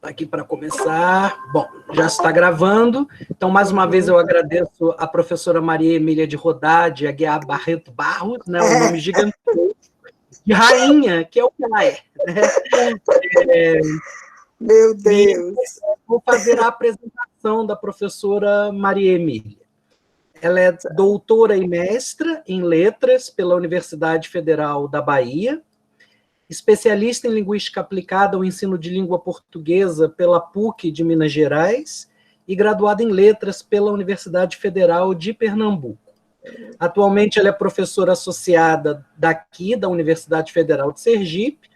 Aqui para começar. Bom, já está gravando. Então, mais uma vez, eu agradeço a professora Maria Emília de Rodade, Aguiar Barreto Barros, né, um nome gigantesco, de rainha, que é o que ela é. Né? Meu Deus! Vou fazer a apresentação da professora Maria Emília. Ela é doutora e mestra em letras pela Universidade Federal da Bahia, especialista em linguística aplicada ao ensino de língua portuguesa pela PUC de Minas Gerais e graduada em letras pela Universidade Federal de Pernambuco. Atualmente, ela é professora associada daqui, da Universidade Federal de Sergipe,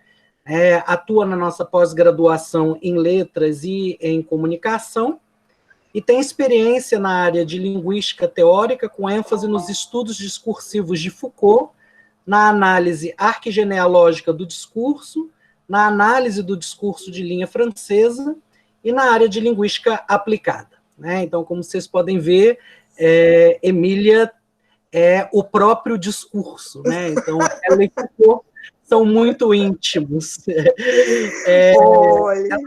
atua na nossa pós-graduação em letras e em comunicação, e tem experiência na área de linguística teórica, com ênfase nos estudos discursivos de Foucault, na análise arquigenealógica do discurso, na análise do discurso de linha francesa e na área de linguística aplicada. Né? Então, como vocês podem ver, Emília é o próprio discurso. Né? Então, ela e Foucault são muito íntimos. Olha!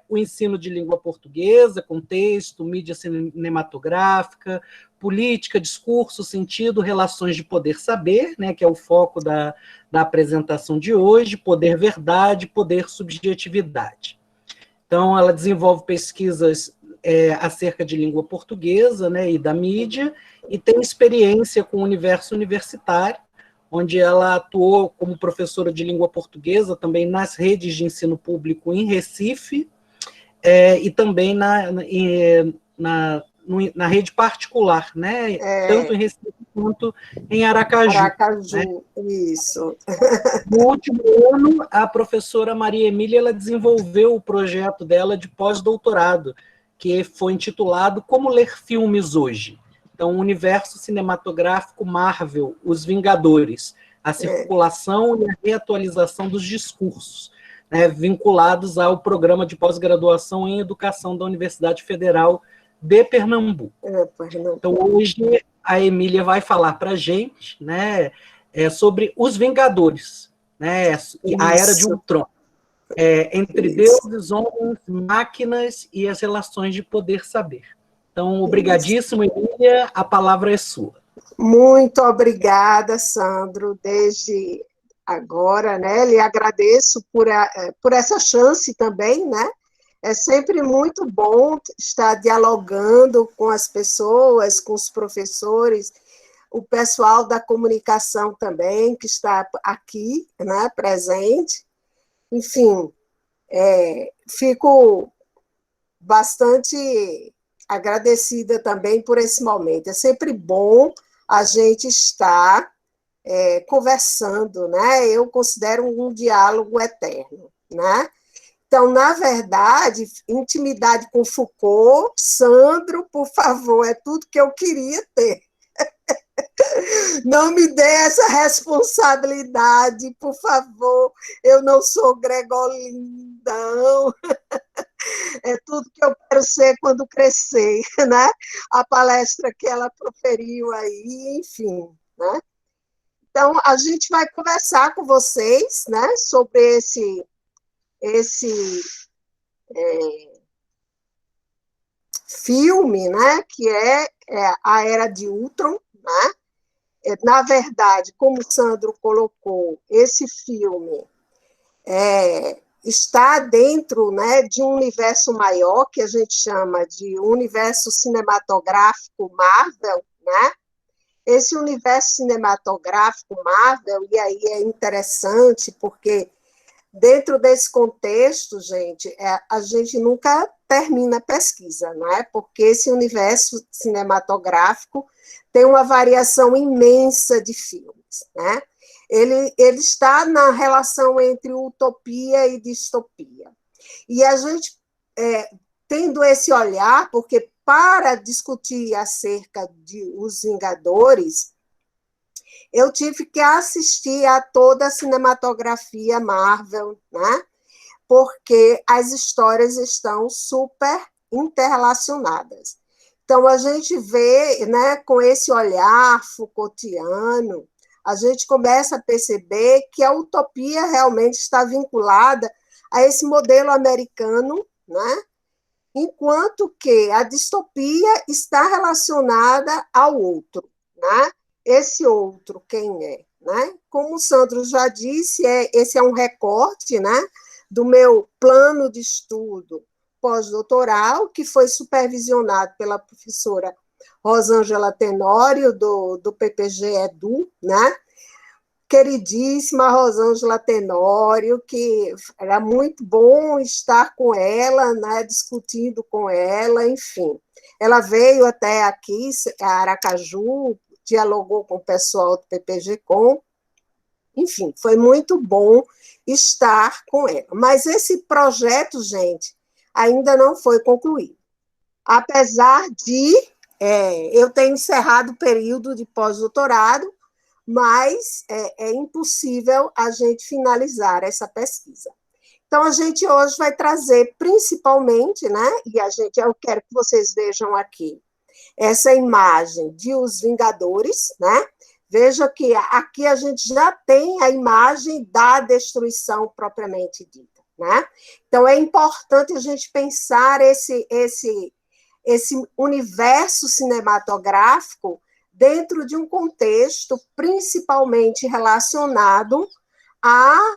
O ensino de língua portuguesa, contexto, mídia cinematográfica, política, discurso, sentido, relações de poder-saber, né, que é o foco da apresentação de hoje, poder-verdade, poder-subjetividade. Então, ela desenvolve pesquisas acerca de língua portuguesa, né, e da mídia, e tem experiência com o universo universitário, onde ela atuou como professora de língua portuguesa, também nas redes de ensino público em Recife, e também na rede particular, né? Tanto em Recife quanto em Aracaju. Aracaju, né? Isso. No último ano, a professora Maria Emília ela desenvolveu o projeto dela de pós-doutorado, que foi intitulado Como Ler Filmes Hoje. Então, o universo cinematográfico Marvel, Os Vingadores, a circulação e a reatualização dos discursos, né, vinculados ao programa de pós-graduação em educação da Universidade Federal de Pernambuco. Então, hoje, a Emília vai falar para a gente, né, sobre Os Vingadores, né, a Era de Ultron, entre deuses, homens, máquinas e as relações de poder-saber. Então, obrigadíssimo, Emília, a palavra é sua. Muito obrigada, Sandro, desde agora, né, lhe agradeço por essa chance também, né, é sempre muito bom estar dialogando com as pessoas, com os professores, o pessoal da comunicação também, que está aqui, né, presente, enfim, fico bastante agradecida também por esse momento. É sempre bom a gente estar conversando, né? Eu considero um diálogo eterno, né? Então, na verdade, intimidade com Foucault, Sandro, por favor, é tudo que eu queria ter. Não me dê essa responsabilidade, por favor. Eu não sou Gregolindão. É tudo que eu quero ser quando crescer, né? A palestra que ela proferiu aí, enfim, né? Então, a gente vai conversar com vocês, né, sobre esse filme, né, que é a Era de Ultron, né? Na verdade, como o Sandro colocou, esse filme está dentro, né, de um universo maior, que a gente chama de universo cinematográfico Marvel, né? Esse universo cinematográfico Marvel, e aí é interessante, porque dentro desse contexto, gente, a gente nunca termina a pesquisa, não é? Porque esse universo cinematográfico tem uma variação imensa de filmes, né? Ele está na relação entre utopia e distopia. E a gente, tendo esse olhar, porque para discutir acerca de Os Vingadores, eu tive que assistir a toda a cinematografia Marvel, né? Porque as histórias estão super interrelacionadas. Então, a gente vê, né, com esse olhar Foucaultiano, a gente começa a perceber que a utopia realmente está vinculada a esse modelo americano, né? Enquanto que a distopia está relacionada ao outro, né? Esse outro, quem é? Né? Como o Sandro já disse, esse é um recorte, né, do meu plano de estudo pós-doutoral, que foi supervisionado pela professora Rosângela Tenório, do PPG Edu, né? Queridíssima Rosângela Tenório, que era muito bom estar com ela, né, discutindo com ela, enfim. Ela veio até aqui, a Aracaju, dialogou com o pessoal do PPG-Com, enfim, foi muito bom estar com ela. Mas esse projeto, gente, ainda não foi concluído. Apesar de eu ter encerrado o período de pós-doutorado, mas é impossível a gente finalizar essa pesquisa. Então, a gente hoje vai trazer principalmente, né, e eu quero que vocês vejam aqui, essa imagem de Os Vingadores, né? Veja que aqui a gente já tem a imagem da destruição propriamente dita, né? Então, é importante a gente pensar esse universo cinematográfico dentro de um contexto principalmente relacionado à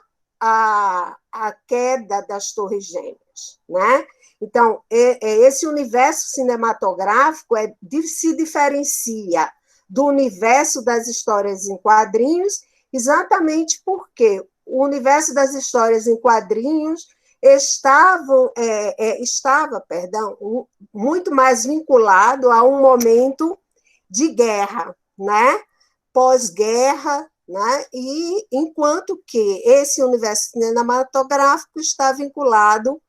queda das Torres Gêmeas, né? Então, esse universo cinematográfico se diferencia do universo das histórias em quadrinhos, exatamente porque o universo das histórias em quadrinhos estava, muito mais vinculado a um momento de guerra, né? Pós-guerra, né? E enquanto que esse universo cinematográfico está vinculado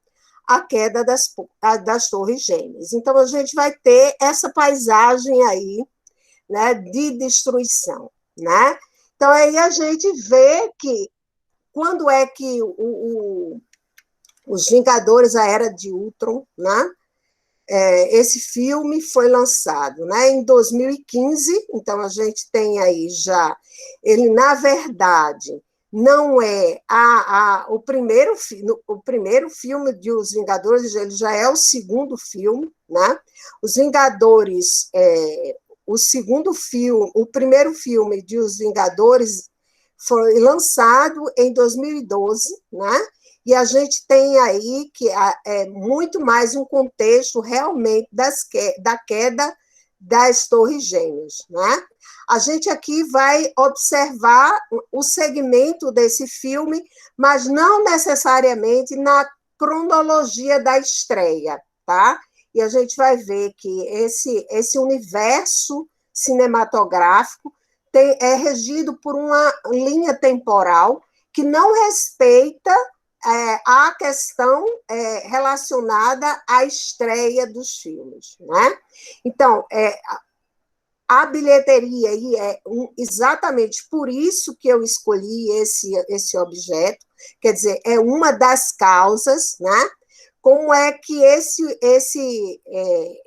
à queda das Torres Gêmeas. Então, a gente vai ter essa paisagem aí, né, de destruição, né? Então, aí a gente vê que quando é que os Vingadores, a Era de Ultron, né? Esse filme foi lançado, né, em 2015, então a gente tem aí já, ele, na verdade, não é o primeiro filme de Os Vingadores, ele já é o segundo filme, né? Os Vingadores, o primeiro filme de Os Vingadores foi lançado em 2012, né? E a gente tem aí que é muito mais um contexto realmente da queda das Torres Gêmeas, né? A gente aqui vai observar o segmento desse filme, mas não necessariamente na cronologia da estreia, tá? E a gente vai ver que esse universo cinematográfico é regido por uma linha temporal que não respeita a questão relacionada à estreia dos filmes, né? Então, a bilheteria, e exatamente por isso que eu escolhi esse objeto, quer dizer, é uma das causas, né? Como é que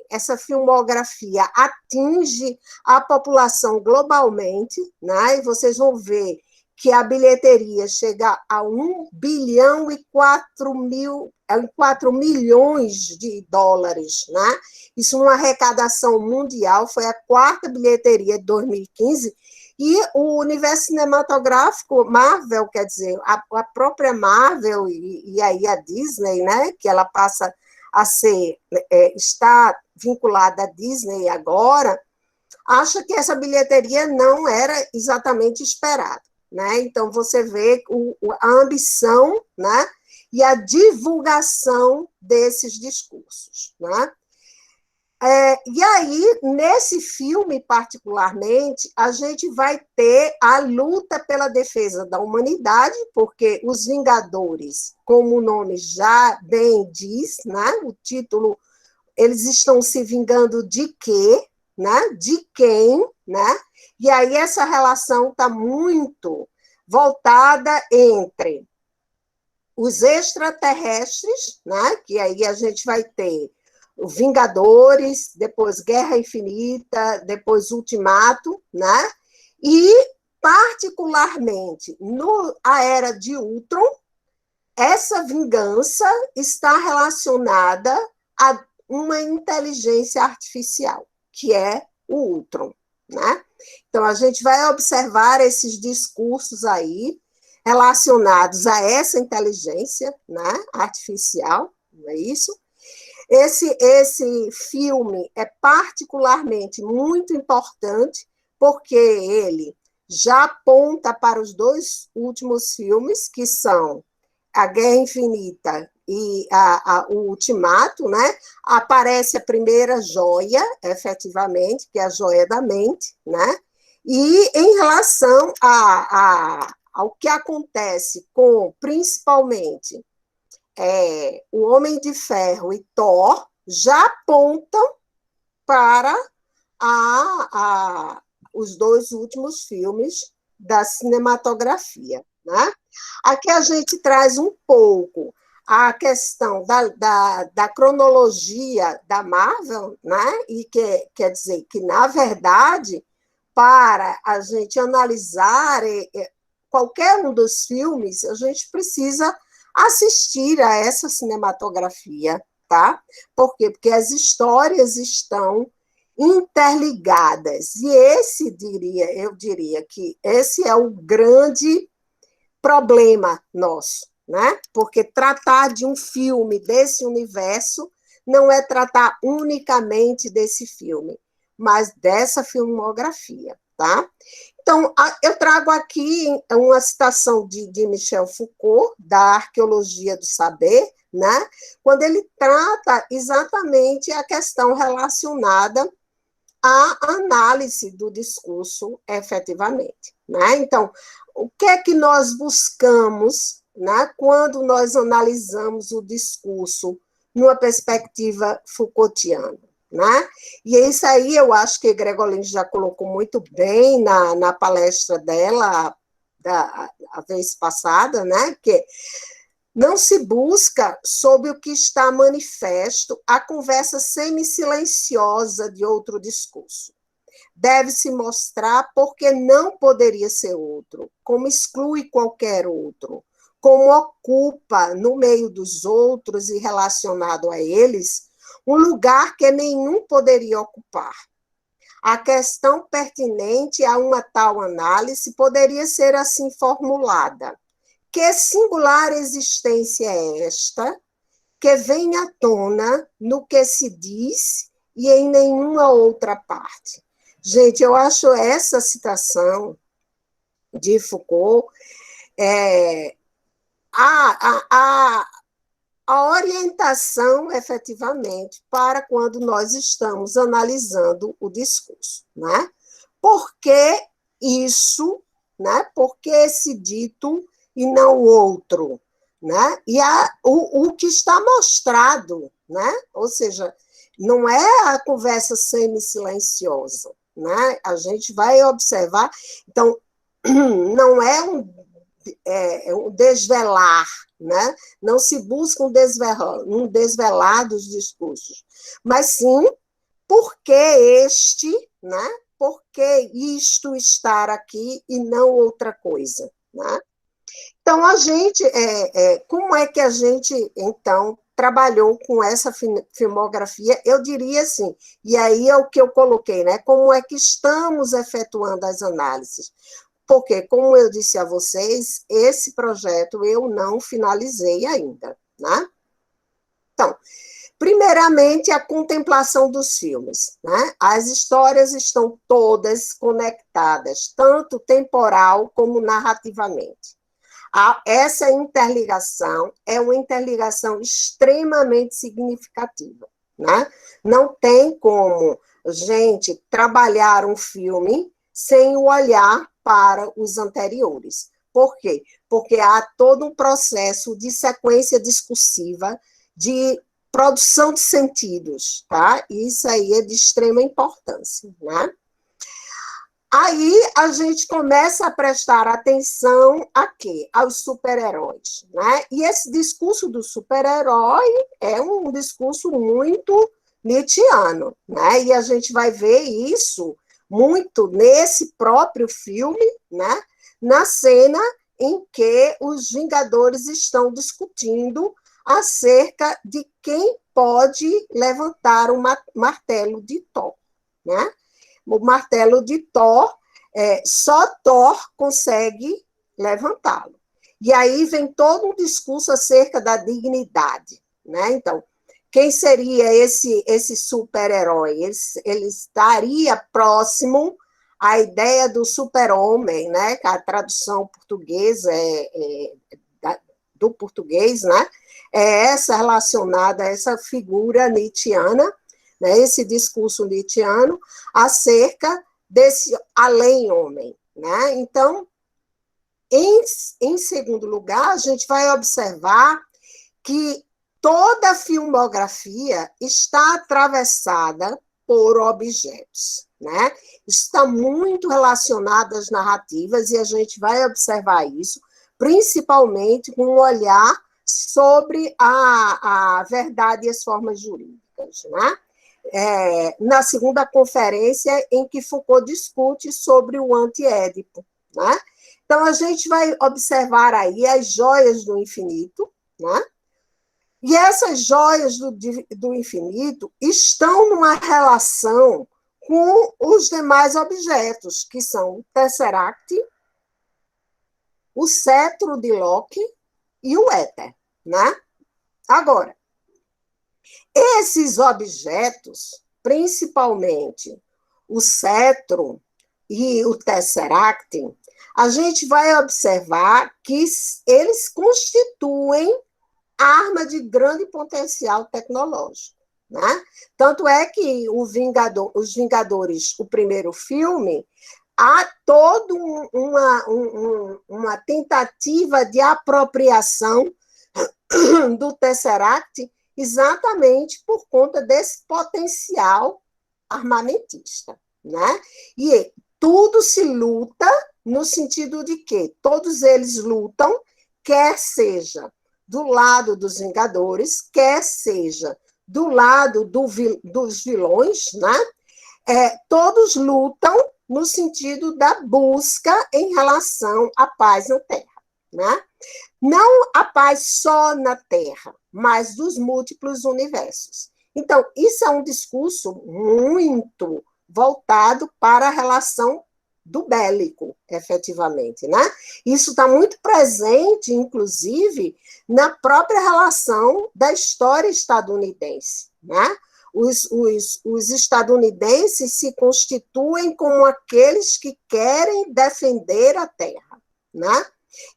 essa filmografia atinge a população globalmente, né? E vocês vão ver que a bilheteria chega a 1 bilhão e 4 milhões de dólares, né? Isso numa arrecadação mundial, foi a quarta bilheteria de 2015, e o universo cinematográfico Marvel, quer dizer, a própria Marvel e aí a Disney, né, que ela passa a está vinculada à Disney agora, acha que essa bilheteria não era exatamente esperada, né? Então, você vê a ambição, né, e a divulgação desses discursos, né? E aí, nesse filme, particularmente, a gente vai ter a luta pela defesa da humanidade, porque os Vingadores, como o nome já bem diz, né, o título, eles estão se vingando de quê? Né? De quem? Né? E aí essa relação está muito voltada entre os extraterrestres, né? Que aí a gente vai ter Vingadores, depois Guerra Infinita, depois Ultimato, né? E particularmente na era de Ultron, essa vingança está relacionada a uma inteligência artificial, que é o Ultron, né? Então, a gente vai observar esses discursos aí relacionados a essa inteligência, né, artificial, não é isso? Esse filme é particularmente muito importante, porque ele já aponta para os dois últimos filmes, que são A Guerra Infinita e o Ultimato, né? Aparece a primeira joia, efetivamente, que é a joia da mente, né? E em relação ao que acontece com, principalmente, o Homem de Ferro e Thor, já apontam para os dois últimos filmes da cinematografia, né? Aqui a gente traz um pouco a questão da cronologia da Marvel, né? E quer dizer que, na verdade, para a gente analisar qualquer um dos filmes, a gente precisa assistir a essa cinematografia, tá? Por quê? Porque as histórias estão interligadas. E eu diria que esse é o grande problema nosso, né? Porque tratar de um filme desse universo não é tratar unicamente desse filme, mas dessa filmografia, tá? Então, eu trago aqui uma citação de Michel Foucault, da Arqueologia do Saber, né? Quando ele trata exatamente a questão relacionada à análise do discurso efetivamente, né? Então, o que é que nós buscamos, né, quando nós analisamos o discurso numa perspectiva Foucaultiana, né? E isso aí eu acho que Gregolin já colocou muito bem na palestra dela a vez passada, né? Que não se busca, sob o que está manifesto, a conversa semi-silenciosa de outro discurso. Deve-se mostrar porque não poderia ser outro, como exclui qualquer outro, como ocupa, no meio dos outros e relacionado a eles, um lugar que nenhum poderia ocupar. A questão pertinente a uma tal análise poderia ser assim formulada: que singular existência é esta, que vem à tona no que se diz e em nenhuma outra parte? Gente, eu acho essa citação de Foucault a orientação, efetivamente, para quando nós estamos analisando o discurso, né? Por que isso, né? Por que esse dito e não outro, né? E o que está mostrado, né? Ou seja, não é a conversa semi-silenciosa, né? A gente vai observar, então, não é um desvelar, né? Não se busca um desvelar dos discursos, mas sim porque né? Por que isto estar aqui e não outra coisa, né? Então, a gente, como é que a gente, então, trabalhou com essa filmografia? Eu diria assim, e aí é o que eu coloquei, né? Como é que estamos efetuando as análises? Porque, como eu disse a vocês, esse projeto eu não finalizei ainda, né? Então, primeiramente, a contemplação dos filmes, né? As histórias estão todas conectadas, tanto temporal como narrativamente. Essa interligação é uma interligação extremamente significativa, né? Não tem como, gente, trabalhar um filme sem o olhar para os anteriores. Por quê? Porque há todo um processo de sequência discursiva, de produção de sentidos, tá? Isso aí é de extrema importância, né? Aí a gente começa a prestar atenção a quê? Aos super-heróis, né? E esse discurso do super-herói é um discurso muito nietzschiano, né? E a gente vai ver isso muito nesse próprio filme, né, na cena em que os Vingadores estão discutindo acerca de quem pode levantar o martelo de Thor, né? O martelo de Thor, só Thor consegue levantá-lo. E aí vem todo um discurso acerca da dignidade, né? Então, quem seria esse super-herói? Ele estaria próximo à ideia do super-homem, né? Que a tradução portuguesa do português, né? É essa relacionada a essa figura nietzschiana, né? Esse discurso nietzschiano acerca desse além-homem, né? Então, em segundo lugar, a gente vai observar que toda a filmografia está atravessada por objetos, né? Está muito relacionada às narrativas e a gente vai observar isso, principalmente com um olhar sobre a verdade e as formas jurídicas, né? Na segunda conferência em que Foucault discute sobre o anti-édipo, né? Então, a gente vai observar aí as joias do infinito, né? E essas joias do infinito estão numa relação com os demais objetos, que são o Tesseract, o cetro de Loki e o éter, né? Agora, esses objetos, principalmente o cetro e o Tesseract, a gente vai observar que eles constituem arma de grande potencial tecnológico, né? Tanto é que os Vingadores, o primeiro filme, há toda uma tentativa de apropriação do Tesseract exatamente por conta desse potencial armamentista, né? E tudo se luta no sentido de que todos eles lutam, quer seja do lado dos Vingadores, quer seja do lado dos vilões, né? Todos lutam no sentido da busca em relação à paz na Terra, né? Não a paz só na Terra, mas dos múltiplos universos. Então, isso é um discurso muito voltado para a relação do bélico, efetivamente, né? Isso está muito presente, inclusive, na própria relação da história estadunidense, né? Os estadunidenses se constituem como aqueles que querem defender a terra, né?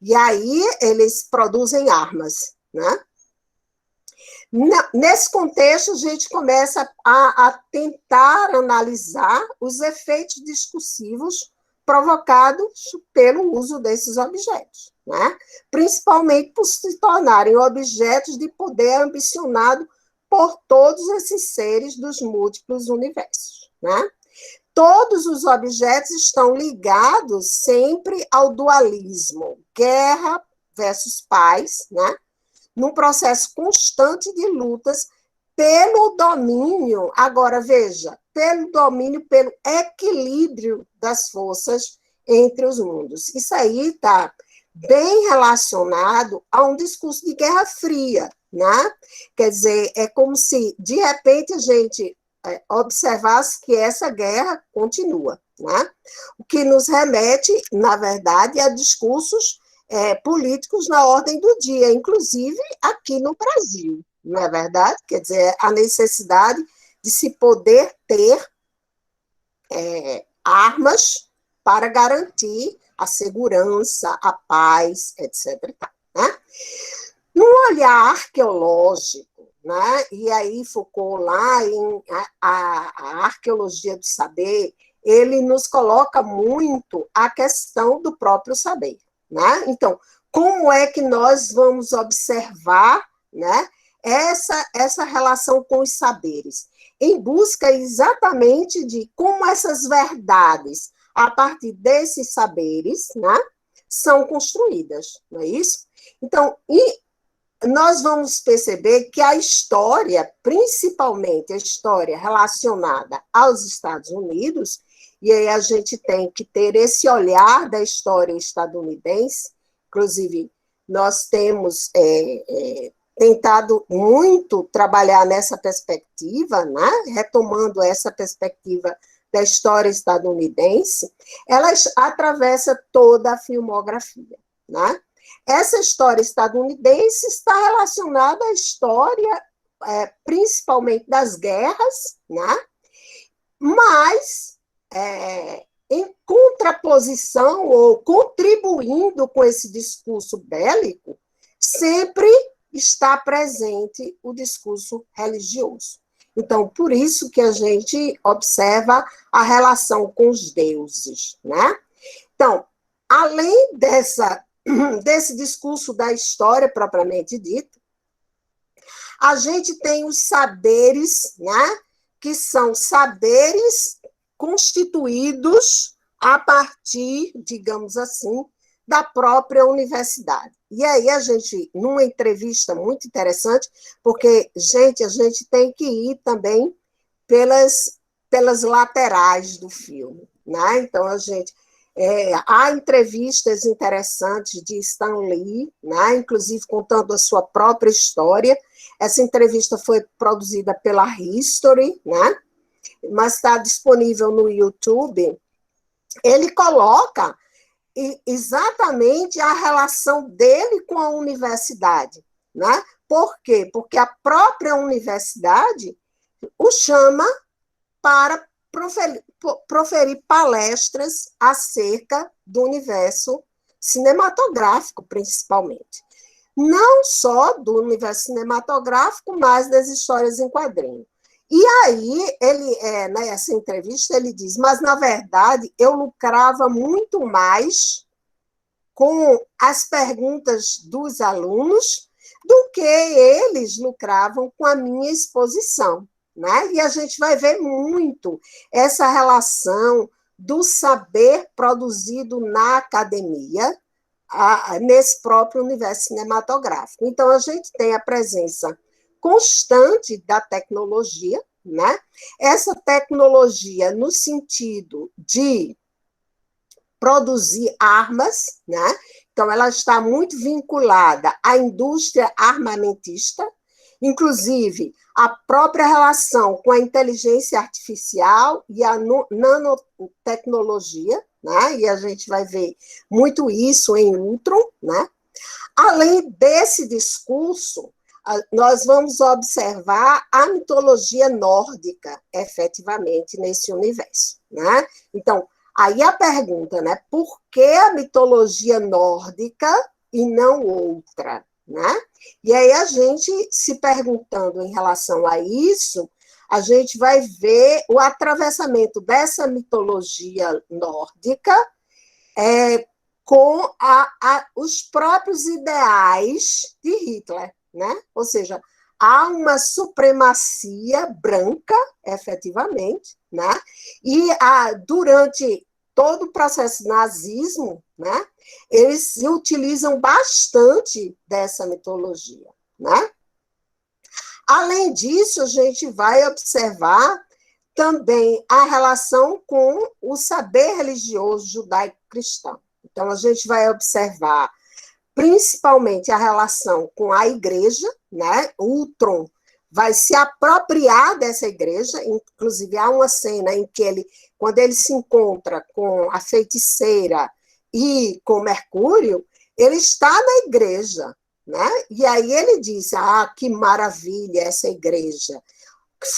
E aí eles produzem armas, né? Nesse contexto, a gente começa a tentar analisar os efeitos discursivos provocados pelo uso desses objetos, né? Principalmente por se tornarem objetos de poder ambicionado por todos esses seres dos múltiplos universos, né? Todos os objetos estão ligados sempre ao dualismo, guerra versus paz, né? Num processo constante de lutas pelo domínio, agora veja, pelo domínio, pelo equilíbrio das forças entre os mundos. Isso aí está bem relacionado a um discurso de Guerra Fria, né? Quer dizer, é como se, de repente, a gente observasse que essa guerra continua, né? O que nos remete, na verdade, a discursos políticos na ordem do dia, inclusive aqui no Brasil, não é verdade? Quer dizer, a necessidade de se poder ter armas para garantir a segurança, a paz, etc. Né? Num olhar arqueológico, né? E aí Foucault, lá em a Arqueologia do Saber, ele nos coloca muito a questão do próprio saber. Né? Então, como é que nós vamos observar, né, essa relação com os saberes? Em busca exatamente de como essas verdades, a partir desses saberes, né, são construídas, não é isso? Então, nós vamos perceber que a história, principalmente a história relacionada aos Estados Unidos, e aí a gente tem que ter esse olhar da história estadunidense. Inclusive, nós temos tentado muito trabalhar nessa perspectiva, né? Retomando essa perspectiva da história estadunidense, ela atravessa toda a filmografia, né? Essa história estadunidense está relacionada à história, principalmente das guerras, né? Mas, em contraposição ou contribuindo com esse discurso bélico, sempre está presente o discurso religioso. Então, por isso que a gente observa a relação com os deuses, né? Então, além desse discurso da história propriamente dita, a gente tem os saberes, né? Que são saberes constituídos a partir, digamos assim, da própria universidade. E aí a gente, numa entrevista muito interessante, porque, gente, a gente tem que ir também pelas laterais do filme, né? Então, há entrevistas interessantes de Stan Lee, né? Inclusive contando a sua própria história. Essa entrevista foi produzida pela History, né? Mas está disponível no YouTube. Ele coloca exatamente a relação dele com a universidade, né? Por quê? Porque a própria universidade o chama para proferir palestras acerca do universo cinematográfico, principalmente. Não só do universo cinematográfico, mas das histórias em quadrinho. E aí, nessa entrevista, ele diz, mas, na verdade, eu lucrava muito mais com as perguntas dos alunos do que eles lucravam com a minha exposição, né? E a gente vai ver muito essa relação do saber produzido na academia, nesse próprio universo cinematográfico. Então, a gente tem a presença constante da tecnologia, né? Essa tecnologia no sentido de produzir armas, né? Então, ela está muito vinculada à indústria armamentista, inclusive a própria relação com a inteligência artificial e a nanotecnologia, né? E a gente vai ver muito isso em Ultron, né? Além desse discurso, nós vamos observar a mitologia nórdica, efetivamente, nesse universo, né? Então, aí a pergunta, né? Por que a mitologia nórdica e não outra, né? E aí a gente se perguntando em relação a isso, a gente vai ver o atravessamento dessa mitologia nórdica com os próprios ideais de Hitler, né? Ou seja, há uma supremacia branca, efetivamente, né? E durante todo o processo nazismo, né, eles utilizam bastante dessa mitologia, né? Além disso, a gente vai observar também a relação com o saber religioso judaico-cristão. Então, a gente vai observar principalmente a relação com a igreja, né? Ultron vai se apropriar dessa igreja, inclusive há uma cena em que quando ele se encontra com a feiticeira e com Mercúrio, ele está na igreja, né? E aí ele diz, que maravilha essa igreja,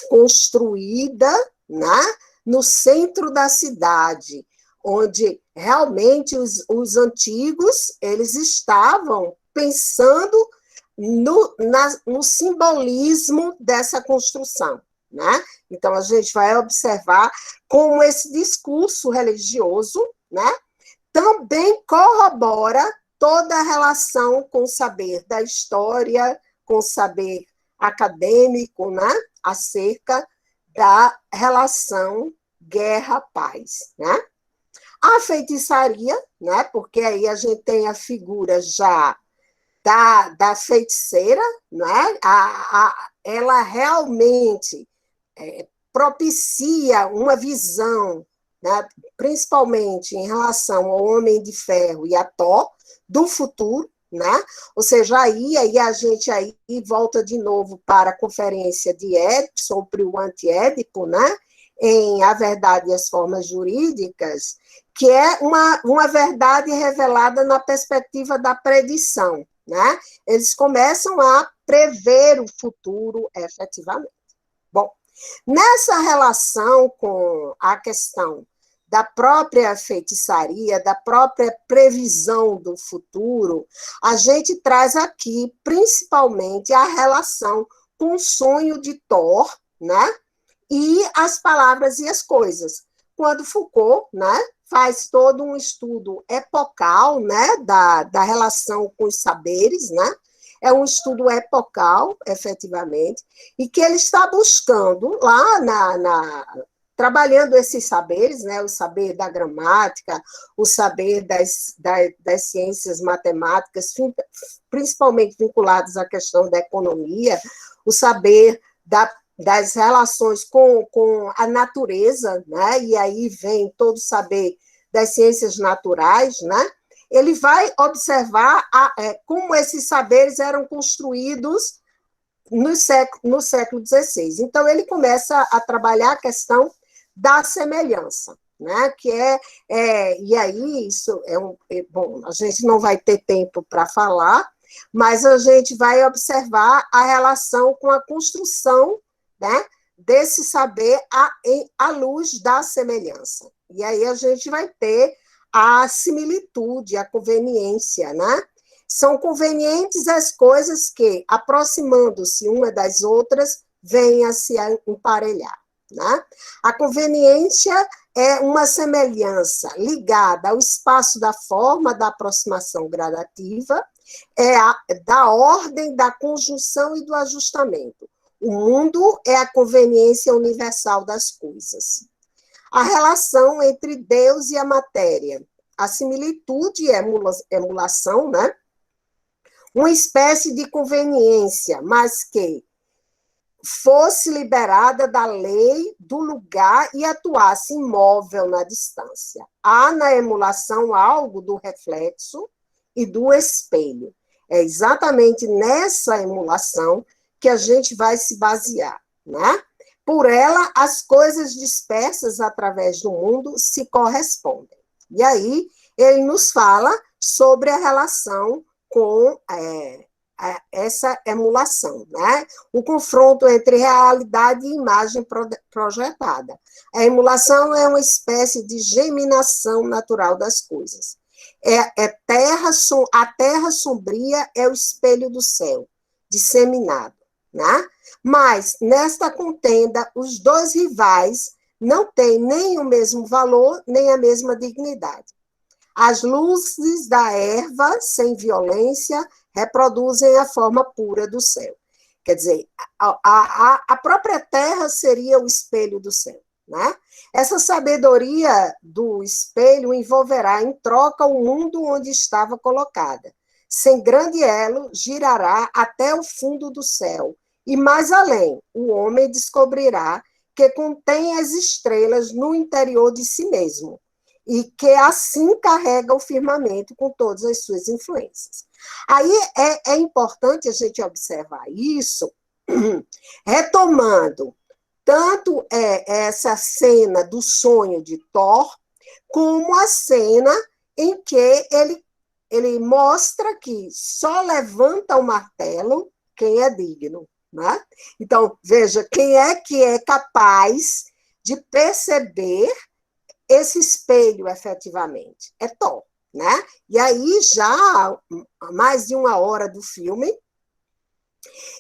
construída, né, no centro da cidade, onde realmente os antigos eles estavam pensando no simbolismo dessa construção, né? Então, a gente vai observar como esse discurso religioso, né, também corrobora toda a relação com o saber da história, com o saber acadêmico, né, acerca da relação guerra-paz, né? A feitiçaria, né, porque aí a gente tem a figura já da feiticeira, né? Ela realmente propicia uma visão, né, principalmente em relação ao Homem de Ferro e a Thor, do futuro, né? Ou seja, aí a gente aí volta de novo para a conferência de Édipo, sobre o anti-Édipo, né? Em A Verdade e as Formas Jurídicas, que é uma verdade revelada na perspectiva da predição, né? Eles começam a prever o futuro efetivamente. Bom, nessa relação com a questão da própria feitiçaria, da própria previsão do futuro, a gente traz aqui, principalmente, a relação com o sonho de Thor, né? E as palavras e as coisas. Quando Foucault, né, faz todo um estudo epocal, né, da relação com os saberes, né? É um estudo epocal, efetivamente, e que ele está buscando lá trabalhando esses saberes, né, o saber da gramática, o saber das ciências matemáticas, principalmente vinculados à questão da economia, o saber das relações com a natureza, né, e aí vem todo o saber das ciências naturais, né, ele vai observar como esses saberes eram construídos no século XVI. Então, ele começa a trabalhar a questão da semelhança, né? Que e aí isso bom, a gente não vai ter tempo para falar, mas a gente vai observar a relação com a construção, né, desse saber à luz da semelhança. E aí a gente vai ter a similitude, a conveniência, né? São convenientes as coisas que, aproximando-se uma das outras, vêm a se emparelhar. Né? A conveniência é uma semelhança ligada ao espaço da forma da aproximação gradativa, da ordem da conjunção e do ajustamento. O mundo é a conveniência universal das coisas. A relação entre Deus e a matéria. A similitude é emulação, né? Uma espécie de conveniência, mas que fosse liberada da lei do lugar e atuasse imóvel na distância. Há na emulação algo do reflexo e do espelho. É exatamente nessa emulação que a gente vai se basear, né? Por ela, as coisas dispersas através do mundo se correspondem. E aí, ele nos fala sobre a relação com essa emulação, né? O confronto entre realidade e imagem projetada. A emulação é uma espécie de geminação natural das coisas. A terra sombria é o espelho do céu, disseminado, né? Mas, nesta contenda, os dois rivais não têm nem o mesmo valor, nem a mesma dignidade. As luzes da erva, sem violência, reproduzem a forma pura do céu. Quer dizer, a própria terra seria o espelho do céu. Né? Essa sabedoria do espelho envolverá em troca o mundo onde estava colocada. Sem grande elo, girará até o fundo do céu. E mais além, o homem descobrirá que contém as estrelas no interior de si mesmo, e que assim carrega o firmamento com todas as suas influências. Aí é importante a gente observar isso, retomando tanto essa cena do sonho de Thor, como a cena em que ele mostra que só levanta o martelo quem é digno. Né? Então, veja, quem é que é capaz de perceber esse espelho, efetivamente? É Thor, né? E aí, já mais de uma hora do filme,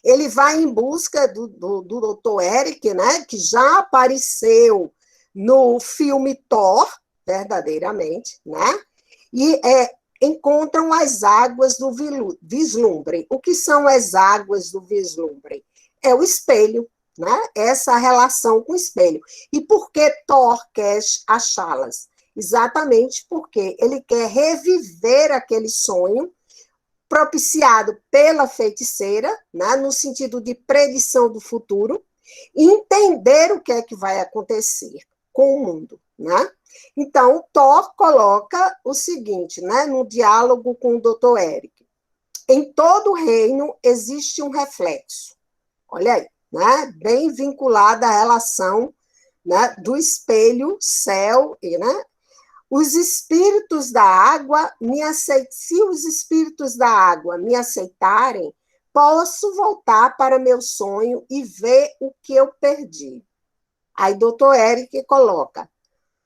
ele vai em busca do Dr. Eric, né? Que já apareceu no filme Thor, verdadeiramente, né? E encontram as águas do vislumbre. O que são as águas do vislumbre? É o espelho, né? Essa relação com o espelho. E por que Thor quer achá-las? Exatamente porque ele quer reviver aquele sonho propiciado pela feiticeira, né? No sentido de predição do futuro, e entender o que é que vai acontecer. com o mundo, né? Então, Thor coloca o seguinte, né, no diálogo com o Dr. Eric: em todo reino existe um reflexo. Olha aí, né, bem vinculada à relação, né, do espelho, céu, e, né, os espíritos da água se os espíritos da água me aceitarem, posso voltar para meu sonho e ver o que eu perdi. Aí Dr. Eric coloca: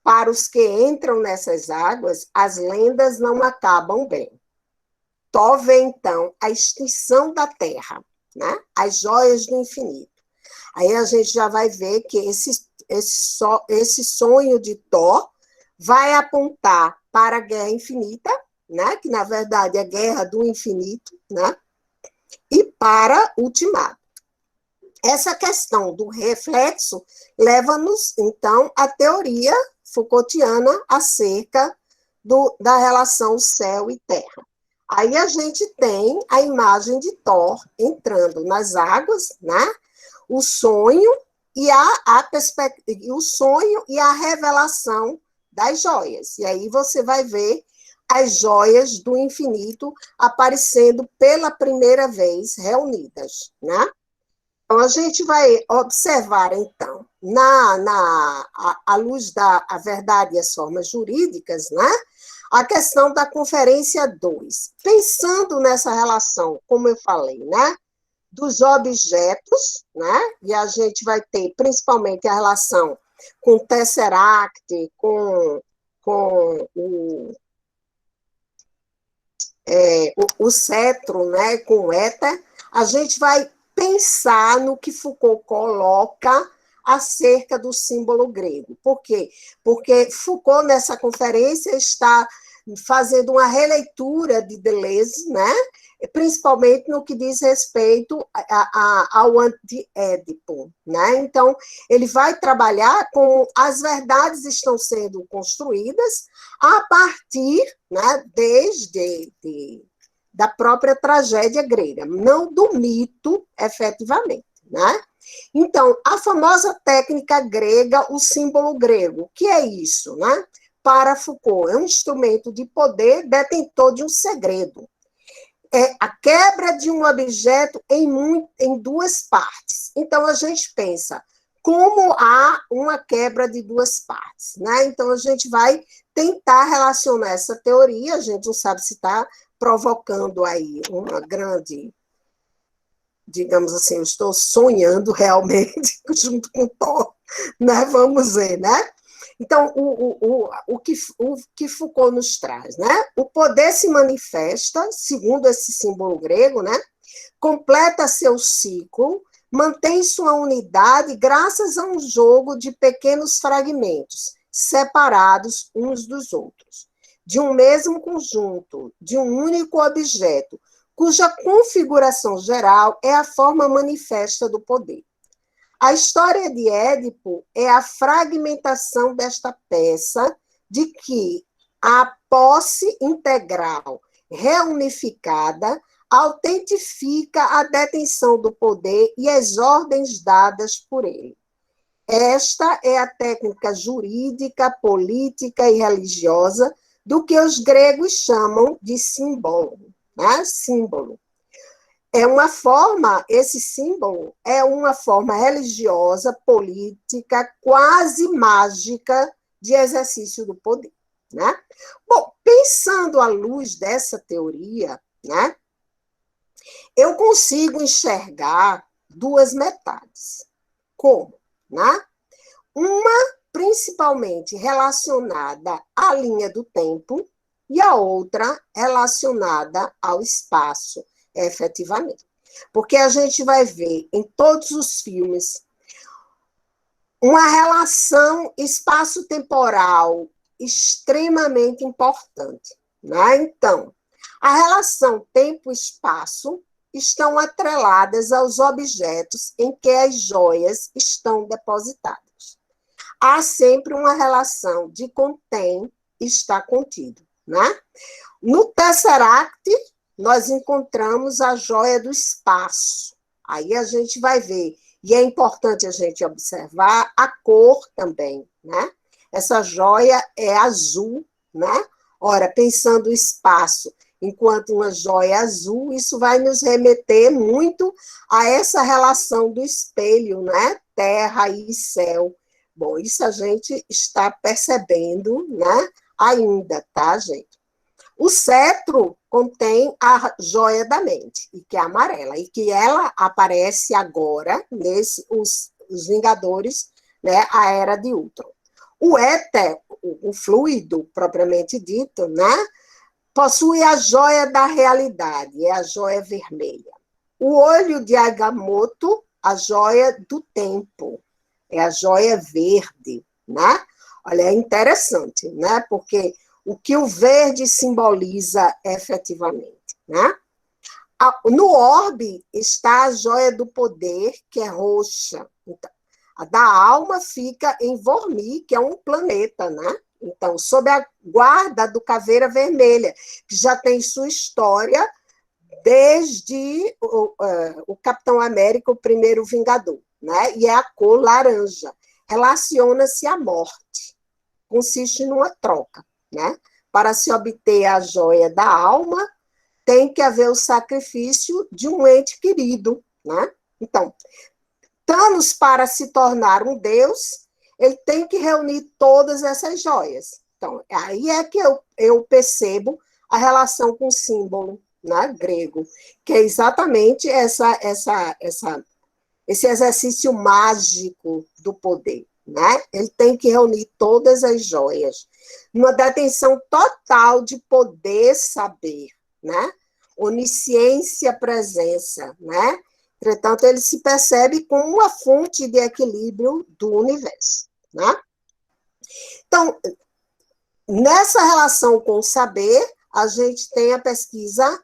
para os que entram nessas águas, as lendas não acabam bem. Thor vê, então, a extinção da Terra, né? As joias do infinito. Aí a gente já vai ver que esse sonho de Thor vai apontar para a guerra infinita, né? Que, na verdade, é a guerra do infinito, né? E para Ultimato. Essa questão do reflexo leva-nos, então, à teoria Foucaultiana acerca da relação céu e terra. Aí a gente tem a imagem de Thor entrando nas águas, né? O sonho e o sonho e a revelação das joias. E aí você vai ver as joias do infinito aparecendo pela primeira vez reunidas, né? Então, a gente vai observar, então, à luz da verdade e as formas jurídicas, né, a questão da Conferência 2. Pensando nessa relação, como eu falei, né, dos objetos, né, e a gente vai ter principalmente a relação com o Tesseract, com o cetro, né, com o éter, a gente vai pensar no que Foucault coloca acerca do símbolo grego. Por quê? Porque Foucault, nessa conferência, está fazendo uma releitura de Deleuze, né? Principalmente no que diz respeito ao anti-Édipo, né? Então, ele vai trabalhar como as verdades estão sendo construídas a partir, né, da própria tragédia grega, não do mito, efetivamente, né? Então, a famosa técnica grega, o símbolo grego, o que é isso, né? Para Foucault, é um instrumento de poder detentor de um segredo. É a quebra de um objeto em duas partes. Então, a gente pensa, como há uma quebra de duas partes, né? Então, a gente vai tentar relacionar essa teoria, a gente não sabe se está provocando aí uma grande, digamos assim, eu estou sonhando realmente junto com o Thor, né? Vamos ver, né? Então, o que Foucault nos traz, né? O poder se manifesta, segundo esse símbolo grego, né? Completa seu ciclo, mantém sua unidade graças a um jogo de pequenos fragmentos, separados uns dos outros, de um mesmo conjunto, de um único objeto, cuja configuração geral é a forma manifesta do poder. A história de Édipo é a fragmentação desta peça, de que a posse integral reunificada autentifica a detenção do poder e as ordens dadas por ele. Esta é a técnica jurídica, política e religiosa do que os gregos chamam de símbolo, né? Símbolo. Esse símbolo é uma forma religiosa, política, quase mágica de exercício do poder, né? Bom, pensando à luz dessa teoria, né, eu consigo enxergar duas metades. Como? Né? Uma principalmente relacionada à linha do tempo e a outra relacionada ao espaço, efetivamente. Porque a gente vai ver em todos os filmes uma relação espaço-temporal extremamente importante, né? Então, a relação tempo-espaço estão atreladas aos objetos em que as joias estão depositadas. Há sempre uma relação de contém e está contido, né? No Tesseract, nós encontramos a joia do espaço. Aí a gente vai ver, e é importante a gente observar a cor também, né? essa joia é azul, né? Ora, pensando o espaço enquanto uma joia azul, isso vai nos remeter muito a essa relação do espelho, né? Terra e céu. Bom, isso a gente está percebendo, né? Ainda, tá, gente? O cetro contém a joia da mente, e que é amarela, e que ela aparece agora os Vingadores, né? A Era de Ultron. O éter, o fluido propriamente dito, né? Possui a joia da realidade, é a joia vermelha. O olho de Agamotto, a joia do tempo, é a joia verde, né? Olha, é interessante, né? Porque o que o verde simboliza efetivamente, né? No orbe está a joia do poder, que é roxa. Então, a da alma fica em Vormir, que é um planeta, né? Então, sob a guarda do Caveira Vermelha, que já tem sua história desde o Capitão América, o primeiro Vingador, né? E é a cor laranja. Relaciona-se à morte. Consiste numa troca, né? Para se obter a joia da alma, tem que haver o sacrifício de um ente querido, né? Então, Thanos, para se tornar um deus, ele tem que reunir todas essas joias. Então, aí é que eu percebo a relação com o símbolo, né, grego, que é exatamente esse exercício mágico do poder, né? Ele tem que reunir todas as joias, numa detenção total de poder saber, né? Onisciência, presença, né? Entretanto, ele se percebe como uma fonte de equilíbrio do universo, né? Então, nessa relação com o saber, a gente tem a pesquisa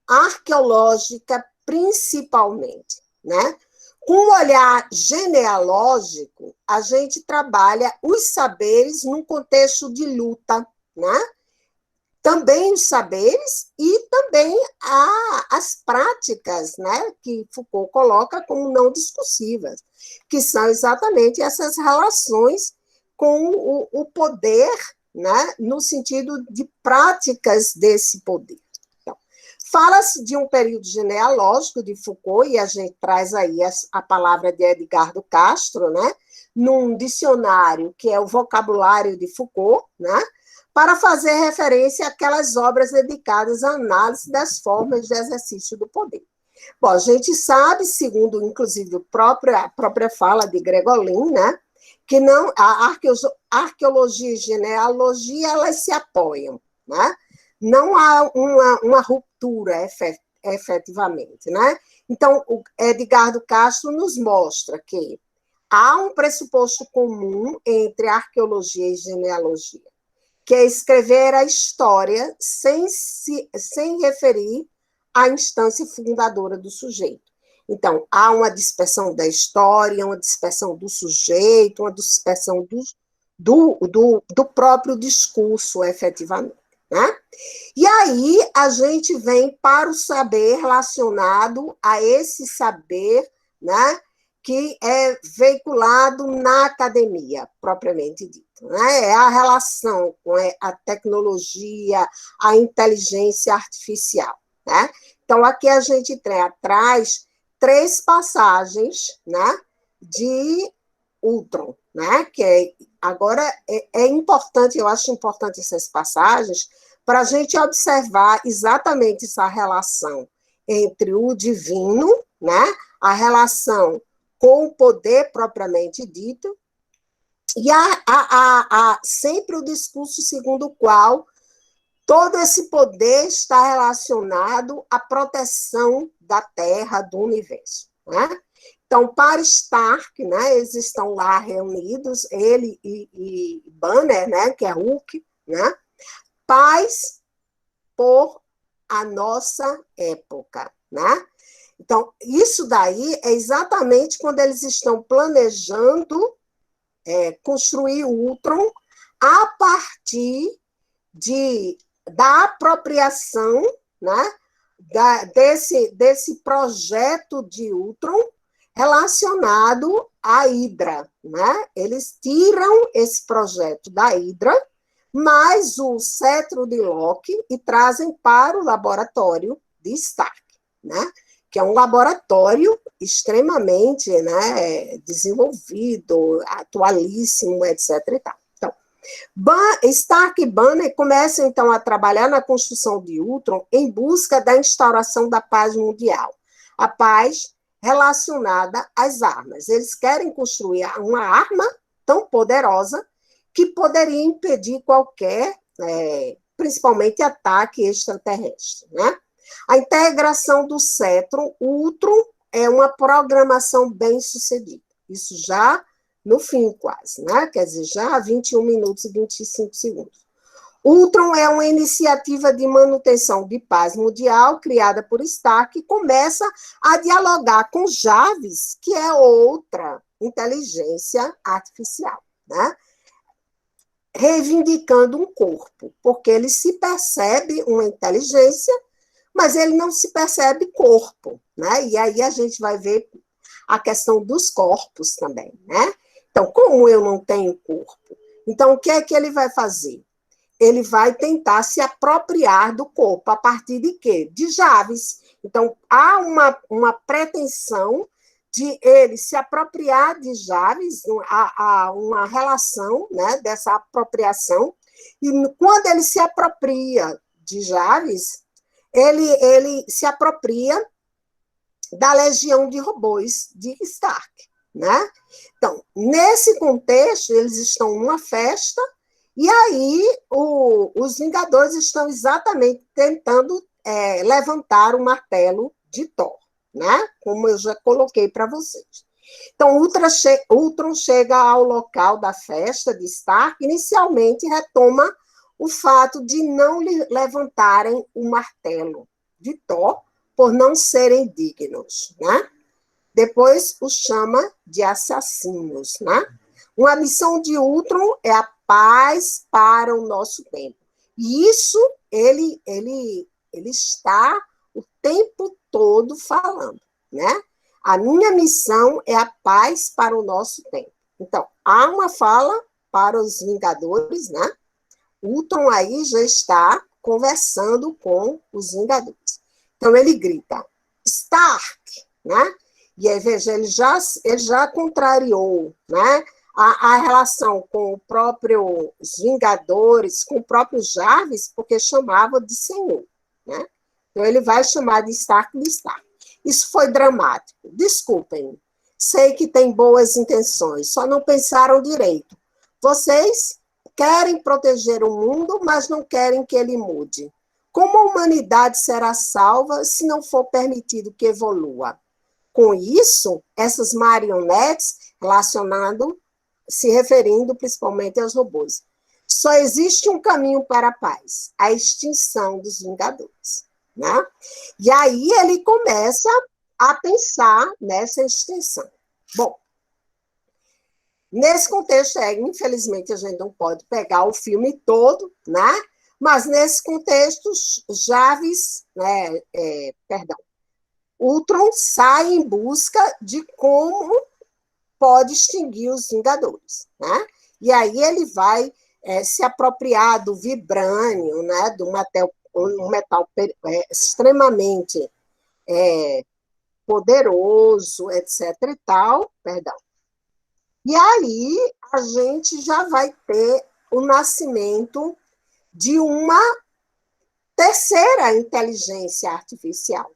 arqueológica, principalmente, né? Com um olhar genealógico, a gente trabalha os saberes num contexto de luta, né? Também os saberes e também as práticas, né, que Foucault coloca como não discursivas, que são exatamente essas relações com o poder, né, no sentido de práticas desse poder. Então, fala-se de um período genealógico de Foucault, e a gente traz aí a palavra de Edgardo Castro, né, num dicionário que é o vocabulário de Foucault, né, para fazer referência àquelas obras dedicadas à análise das formas de exercício do poder. Bom, a gente sabe, segundo, inclusive, a própria fala de Gregolin, né, que não, a arqueologia e genealogia, elas se apoiam, né? Não há uma ruptura, efetivamente, né? Então, o Edgardo Castro nos mostra que há um pressuposto comum entre arqueologia e genealogia, que é escrever a história sem referir à instância fundadora do sujeito. Então, há uma dispersão da história, uma dispersão do sujeito, uma dispersão do próprio discurso, efetivamente, né? E aí a gente vem para o saber relacionado a esse saber, né, que é veiculado na academia, propriamente dito, né? É a relação com a tecnologia, a inteligência artificial, né? Então, aqui a gente traz 3 passagens, né, de Ultron, né? Que agora é importante, eu acho importante essas passagens, para a gente observar exatamente essa relação entre o divino, né? A relação com o poder propriamente dito, e sempre o discurso segundo o qual todo esse poder está relacionado à proteção da Terra, do universo, né? Então, para Stark, né, eles estão lá reunidos, ele e Banner, né, que é Hulk, né? Paz por a nossa época, né? Então, isso daí é exatamente quando eles estão planejando construir o Ultron a partir da apropriação, né, desse projeto de Ultron relacionado à Hydra, né? Eles tiram esse projeto da Hydra, mais o cetro de Loki, e trazem para o laboratório de Stark, né? Que é um laboratório extremamente, né, desenvolvido, atualíssimo, etc. E tal. Então, Stark e Banner começam, então, a trabalhar na construção de Ultron em busca da instauração da paz mundial. A paz relacionada às armas. Eles querem construir uma arma tão poderosa que poderia impedir qualquer, principalmente, ataque extraterrestre, né? A integração do cetro Ultron é uma programação bem-sucedida. Isso já no fim, quase, né? Quer dizer, já há 21 minutos e 25 segundos. Ultron é uma iniciativa de manutenção de paz mundial criada por Stark e começa a dialogar com Jarvis, que é outra inteligência artificial, né? Reivindicando um corpo, porque ele se percebe uma inteligência, mas ele não se percebe corpo, né? E aí a gente vai ver a questão dos corpos também, né? Então, como eu não tenho corpo, então o que é que ele vai fazer? Ele vai tentar se apropriar do corpo, a partir de quê? De Jarvis. Então, há uma pretensão de ele se apropriar de Jarvis, há uma relação, né, dessa apropriação, e quando ele se apropria de Jarvis, ele se apropria da legião de robôs de Stark, né? Então, nesse contexto, eles estão numa festa, e aí os Vingadores estão exatamente tentando levantar o martelo de Thor, né? Como eu já coloquei para vocês. Então, Ultron chega ao local da festa de Stark, inicialmente retoma o fato de não levantarem o martelo de Thor por não serem dignos, né? Depois os chama de assassinos, né? Uma missão de Ultron é a paz para o nosso tempo. E isso ele está o tempo todo falando, né? A minha missão é a paz para o nosso tempo. Então, há uma fala para os Vingadores, né? Ultron aí já está conversando com os Vingadores. Então, ele grita, Stark, né? E aí, veja, ele já contrariou, né, a relação com o próprio Vingadores, com o próprio Jarvis, porque chamava de senhor, né? Então, ele vai chamar de Stark. Isso foi dramático. Desculpem, sei que tem boas intenções, só não pensaram direito. Vocês querem proteger o mundo, mas não querem que ele mude. Como a humanidade será salva se não for permitido que evolua? Com isso, essas marionetes se referindo principalmente aos robôs. Só existe um caminho para a paz, a extinção dos Vingadores, né? E aí ele começa a pensar nessa extinção. Bom, nesse contexto, infelizmente, a gente não pode pegar o filme todo, né? Mas nesse contexto, Jarvis, Ultron sai em busca de como pode extinguir os Vingadores, né? E aí ele vai se apropriar do vibrânio, né? Um metal extremamente poderoso, etc. e tal, perdão. E aí a gente já vai ter o nascimento de uma terceira inteligência artificial.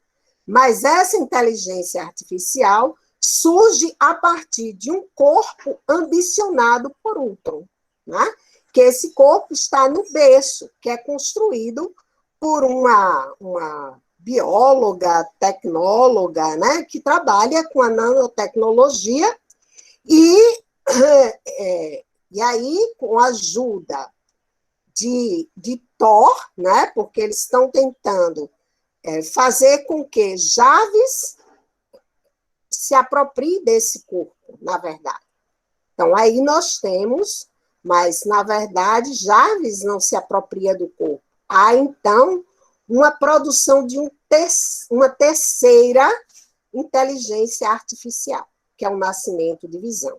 Mas essa inteligência artificial surge a partir de um corpo ambicionado por Ultron, né? Que esse corpo está no berço, que é construído por uma bióloga, tecnóloga, né? Que trabalha com a nanotecnologia e aí, com a ajuda de Thor, né? Porque eles estão tentando fazer com que Jarvis se aproprie desse corpo, na verdade. Então, aí nós temos, mas, na verdade, Jarvis não se apropria do corpo. Há, então, uma produção de uma terceira inteligência artificial, que é o nascimento de Visão.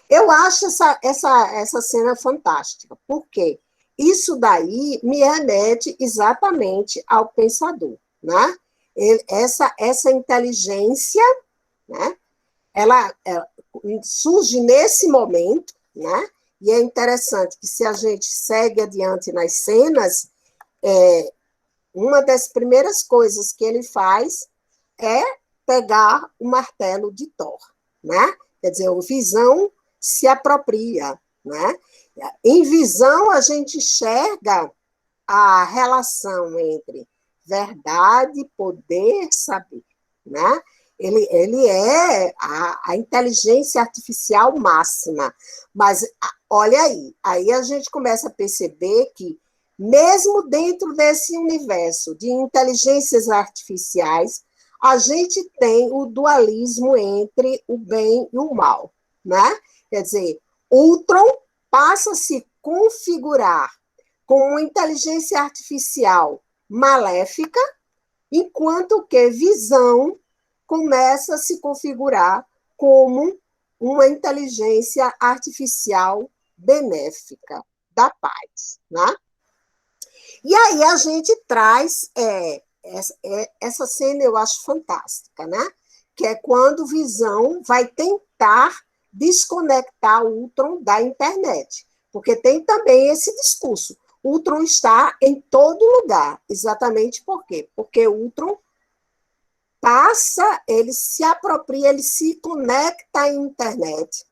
Eu acho essa cena fantástica, porque isso daí me remete exatamente ao pensador, né? Essa inteligência, né? Ela surge nesse momento, né? E é interessante que, se a gente segue adiante nas cenas, uma das primeiras coisas que ele faz é pegar o martelo de Thor, né? Quer dizer, o Visão se apropria, né? Em Visão, a gente enxerga a relação entre verdade, poder, saber, né? Ele é a inteligência artificial máxima, mas olha aí a gente começa a perceber que, mesmo dentro desse universo de inteligências artificiais, a gente tem o dualismo entre o bem e o mal, né? Quer dizer, Ultron passa a se configurar como uma inteligência artificial maléfica, enquanto que Visão começa a se configurar como uma inteligência artificial benéfica, da paz, né? E aí a gente traz essa cena, eu acho fantástica, né? Que é quando Visão vai tentar desconectar o Ultron da internet, porque tem também esse discurso. O Ultron está em todo lugar, exatamente por quê? Porque o Ultron ele se apropria, ele se conecta à internet,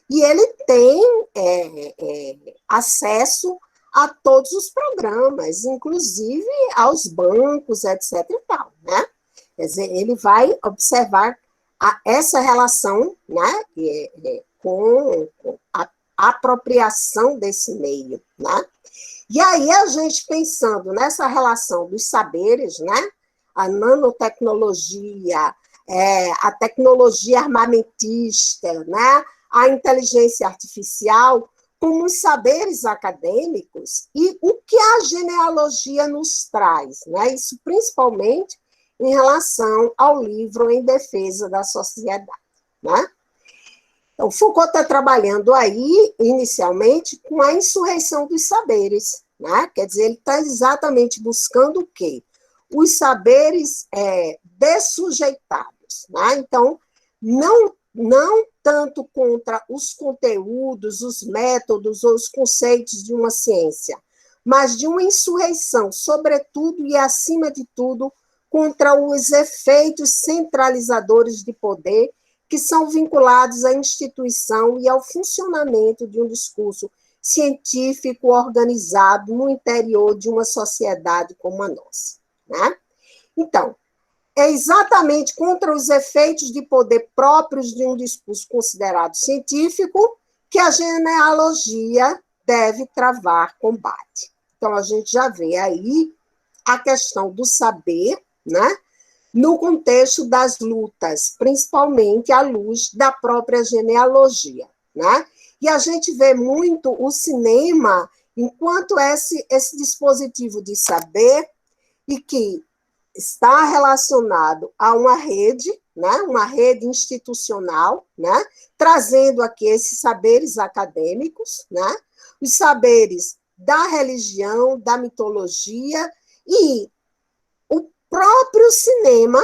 e ele tem acesso a todos os programas, inclusive aos bancos, etc. e tal, né? Quer dizer, ele vai observar essa relação, né, com a apropriação desse meio, né? E aí a gente pensando nessa relação dos saberes, né? A nanotecnologia, a tecnologia armamentista, né? A inteligência artificial, como os saberes acadêmicos, e o que a genealogia nos traz, né? Isso principalmente em relação ao livro Em Defesa da Sociedade, né? Então, Foucault está trabalhando aí, inicialmente, com a insurreição dos saberes, né? Quer dizer, ele está exatamente buscando o quê? Os saberes dessujeitados, né? Então, não tanto contra os conteúdos, os métodos ou os conceitos de uma ciência, mas de uma insurreição, sobretudo e acima de tudo, contra os efeitos centralizadores de poder que são vinculados à instituição e ao funcionamento de um discurso científico organizado no interior de uma sociedade como a nossa, né? Então, é exatamente contra os efeitos de poder próprios de um discurso considerado científico que a genealogia deve travar combate. Então, a gente já vê aí a questão do saber, né, no contexto das lutas, principalmente à luz da própria genealogia, né? E a gente vê muito o cinema enquanto esse dispositivo de saber, e que está relacionado a uma rede, né, uma rede institucional, né, trazendo aqui esses saberes acadêmicos, né, os saberes da religião, da mitologia, e o próprio cinema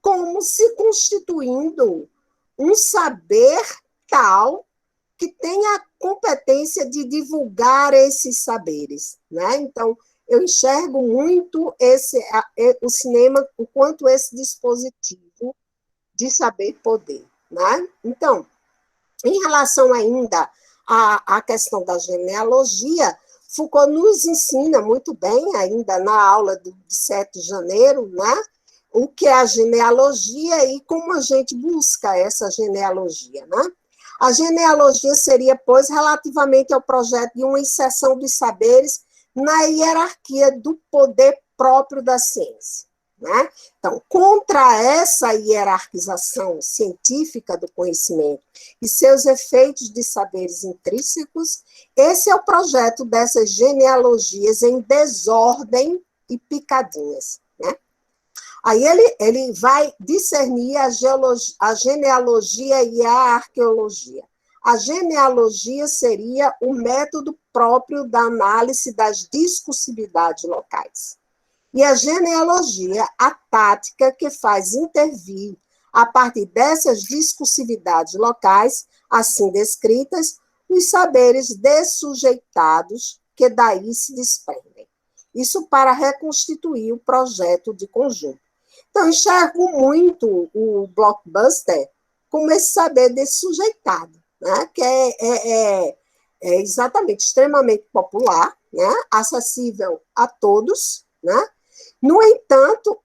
como se constituindo um saber tal que tem a competência de divulgar esses saberes, né? Então, eu enxergo muito o cinema enquanto esse dispositivo de saber-poder, né? Então, em relação ainda à questão da genealogia, Foucault nos ensina muito bem, ainda na aula de 7 de janeiro, né, o que é a genealogia e como a gente busca essa genealogia, né? A genealogia seria, pois, relativamente ao projeto de uma inserção dos saberes na hierarquia do poder próprio da ciência, né? Então, contra essa hierarquização científica do conhecimento e seus efeitos de saberes intrínsecos, esse é o projeto dessas genealogias em desordem e picadinhas, né? Aí ele vai discernir a genealogia e a arqueologia. A genealogia seria o método próprio da análise das discursividades locais. E a genealogia, a tática que faz intervir, a partir dessas discursividades locais, assim descritas, os saberes dessujeitados que daí se desprendem. Isso para reconstituir o projeto de conjunto. Então, enxergo muito o blockbuster como esse saber dessujeitado, né? Que é exatamente extremamente popular, né? Acessível a todos, né? No entanto,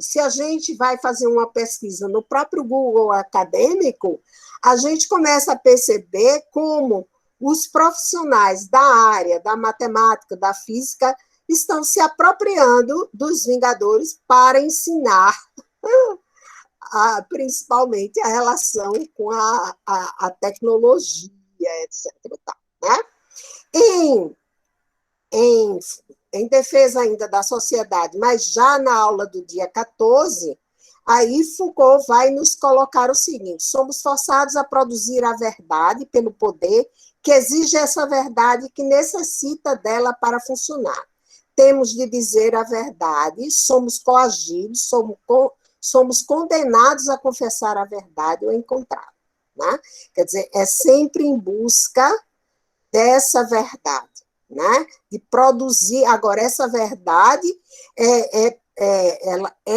se a gente vai fazer uma pesquisa no próprio Google acadêmico, a gente começa a perceber como os profissionais da área da matemática, da física, estão se apropriando dos Vingadores para ensinar principalmente a relação com a tecnologia, etc. Né? Em defesa ainda da sociedade, mas já na aula do dia 14, aí Foucault vai nos colocar o seguinte: somos forçados a produzir a verdade pelo poder que exige essa verdade que necessita dela para funcionar. Temos de dizer a verdade, somos coagidos, somos condenados a confessar a verdade ou encontrá-la. Né? Quer dizer, é sempre em busca dessa verdade, né? De produzir. Agora, essa verdade é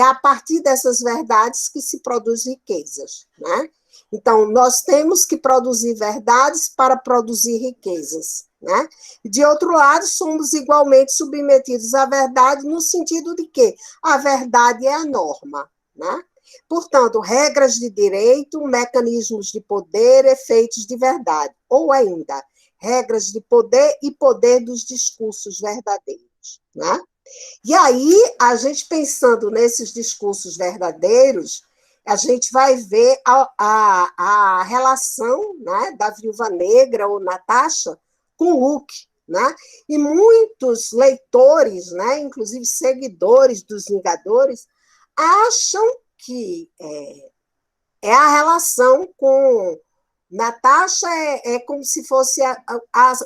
a partir dessas verdades que se produzem riquezas, né? Então, nós temos que produzir verdades para produzir riquezas, né? De outro lado, somos igualmente submetidos à verdade no sentido de que a verdade é a norma, né? Portanto, regras de direito, mecanismos de poder, efeitos de verdade, ou ainda, regras de poder e poder dos discursos verdadeiros, né? E aí, a gente pensando nesses discursos verdadeiros, a gente vai ver a relação, né, da Viúva Negra ou Natasha com Luke, né? E muitos leitores, né, inclusive seguidores dos Vingadores, acham que é a relação com Natasha é como se fosse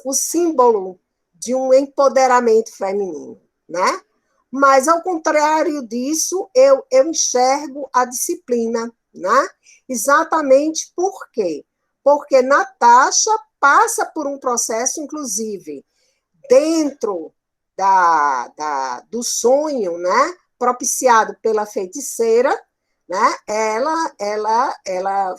o símbolo de um empoderamento feminino, né? Mas, ao contrário disso, eu enxergo a disciplina, né? Exatamente por quê? Porque Natasha passa por um processo, inclusive, dentro do sonho, né? Propiciado pela feiticeira, né? Ela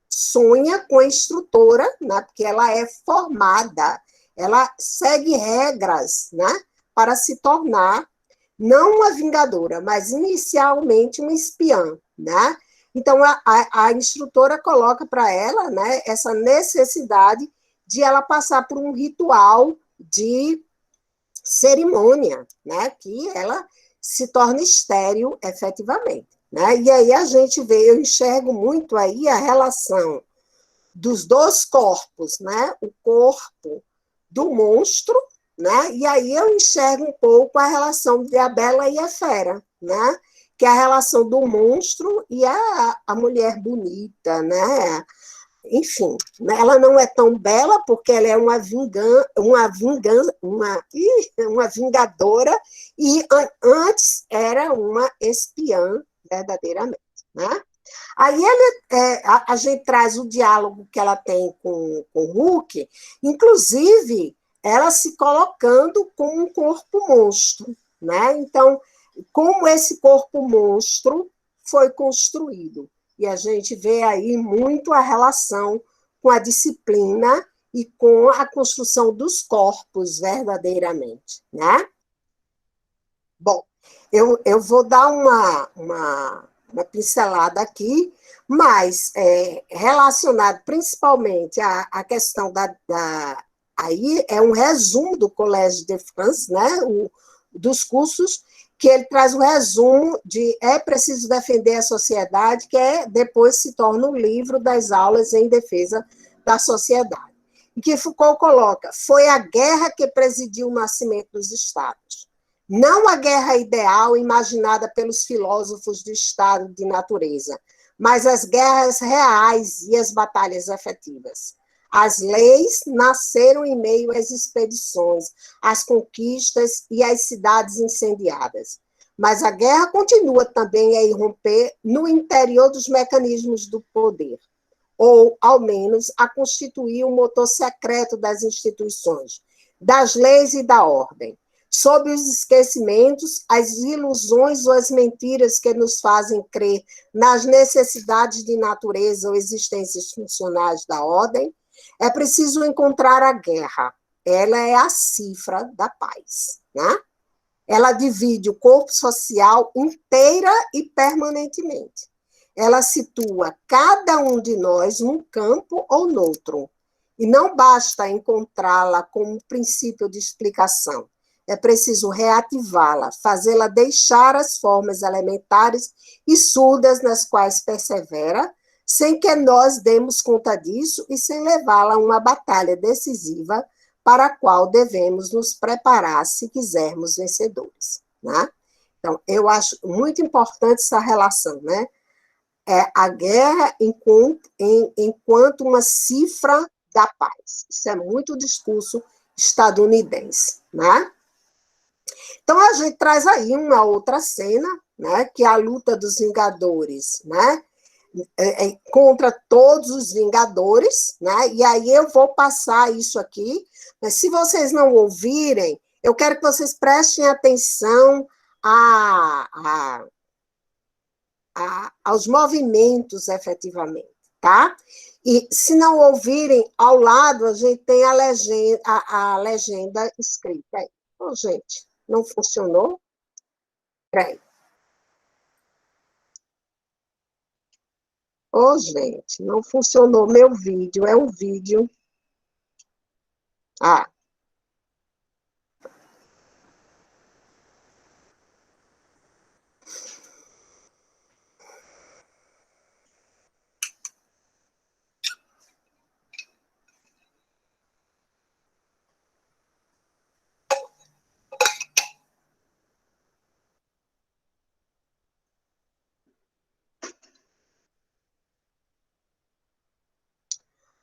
sonha com a instrutora, né? Porque ela é formada, ela segue regras, né? Para se tornar não uma vingadora, mas inicialmente uma espiã, né? Então, a instrutora coloca para ela, né, essa necessidade de ela passar por um ritual de cerimônia, né, que ela se torna estéril efetivamente, né? E aí a gente vê, eu enxergo muito aí a relação dos dois corpos, né? O corpo do monstro, né? E aí eu enxergo um pouco a relação de a Bela e a Fera, né? Que é a relação do monstro e a mulher bonita, né? Enfim, ela não é tão bela porque ela é uma vingadora e antes era uma espiã verdadeiramente, né? Aí a gente traz o diálogo que ela tem com o Hulk, inclusive ela se colocando como um corpo monstro, né? Então, como esse corpo monstro foi construído. E a gente vê aí muito a relação com a disciplina e com a construção dos corpos verdadeiramente, né? Bom, eu vou dar uma pincelada aqui, mas relacionado principalmente à questão aí é um resumo do Collège de France, né, dos cursos, que ele traz um resumo de É Preciso Defender a Sociedade, que depois se torna um livro das aulas em defesa da sociedade. E que Foucault coloca, foi a guerra que presidiu o nascimento dos Estados. Não a guerra ideal imaginada pelos filósofos do estado de natureza, mas as guerras reais e as batalhas efetivas. As leis nasceram em meio às expedições, às conquistas e às cidades incendiadas. Mas a guerra continua também a irromper no interior dos mecanismos do poder, ou, ao menos, a constituir o motor secreto das instituições, das leis e da ordem. Sob os esquecimentos, as ilusões ou as mentiras que nos fazem crer nas necessidades de natureza ou existências funcionais da ordem, é preciso encontrar a guerra. Ela é a cifra da paz, né? Ela divide o corpo social inteira e permanentemente. Ela situa cada um de nós num campo ou noutro. E não basta encontrá-la como princípio de explicação. É preciso reativá-la, fazê-la deixar as formas elementares e surdas nas quais persevera, sem que nós demos conta disso e sem levá-la a uma batalha decisiva para a qual devemos nos preparar se quisermos vencedores, né? Então, eu acho muito importante essa relação, né? A guerra enquanto uma cifra da paz. Isso é muito discurso estadunidense, né? Então, a gente traz aí uma outra cena, né, que é a luta dos Vingadores, né, contra todos os Vingadores, né, e aí eu vou passar isso aqui, mas se vocês não ouvirem, eu quero que vocês prestem atenção aos movimentos, efetivamente, tá? E se não ouvirem, ao lado a gente tem a legenda escrita aí. Ô, gente, não funcionou? Peraí. Ô, gente, não funcionou meu vídeo. É um vídeo. Ah,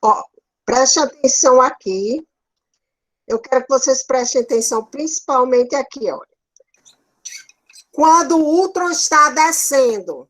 ó, preste atenção aqui. Eu quero que vocês prestem atenção principalmente aqui, ó. Quando o Ultron está descendo,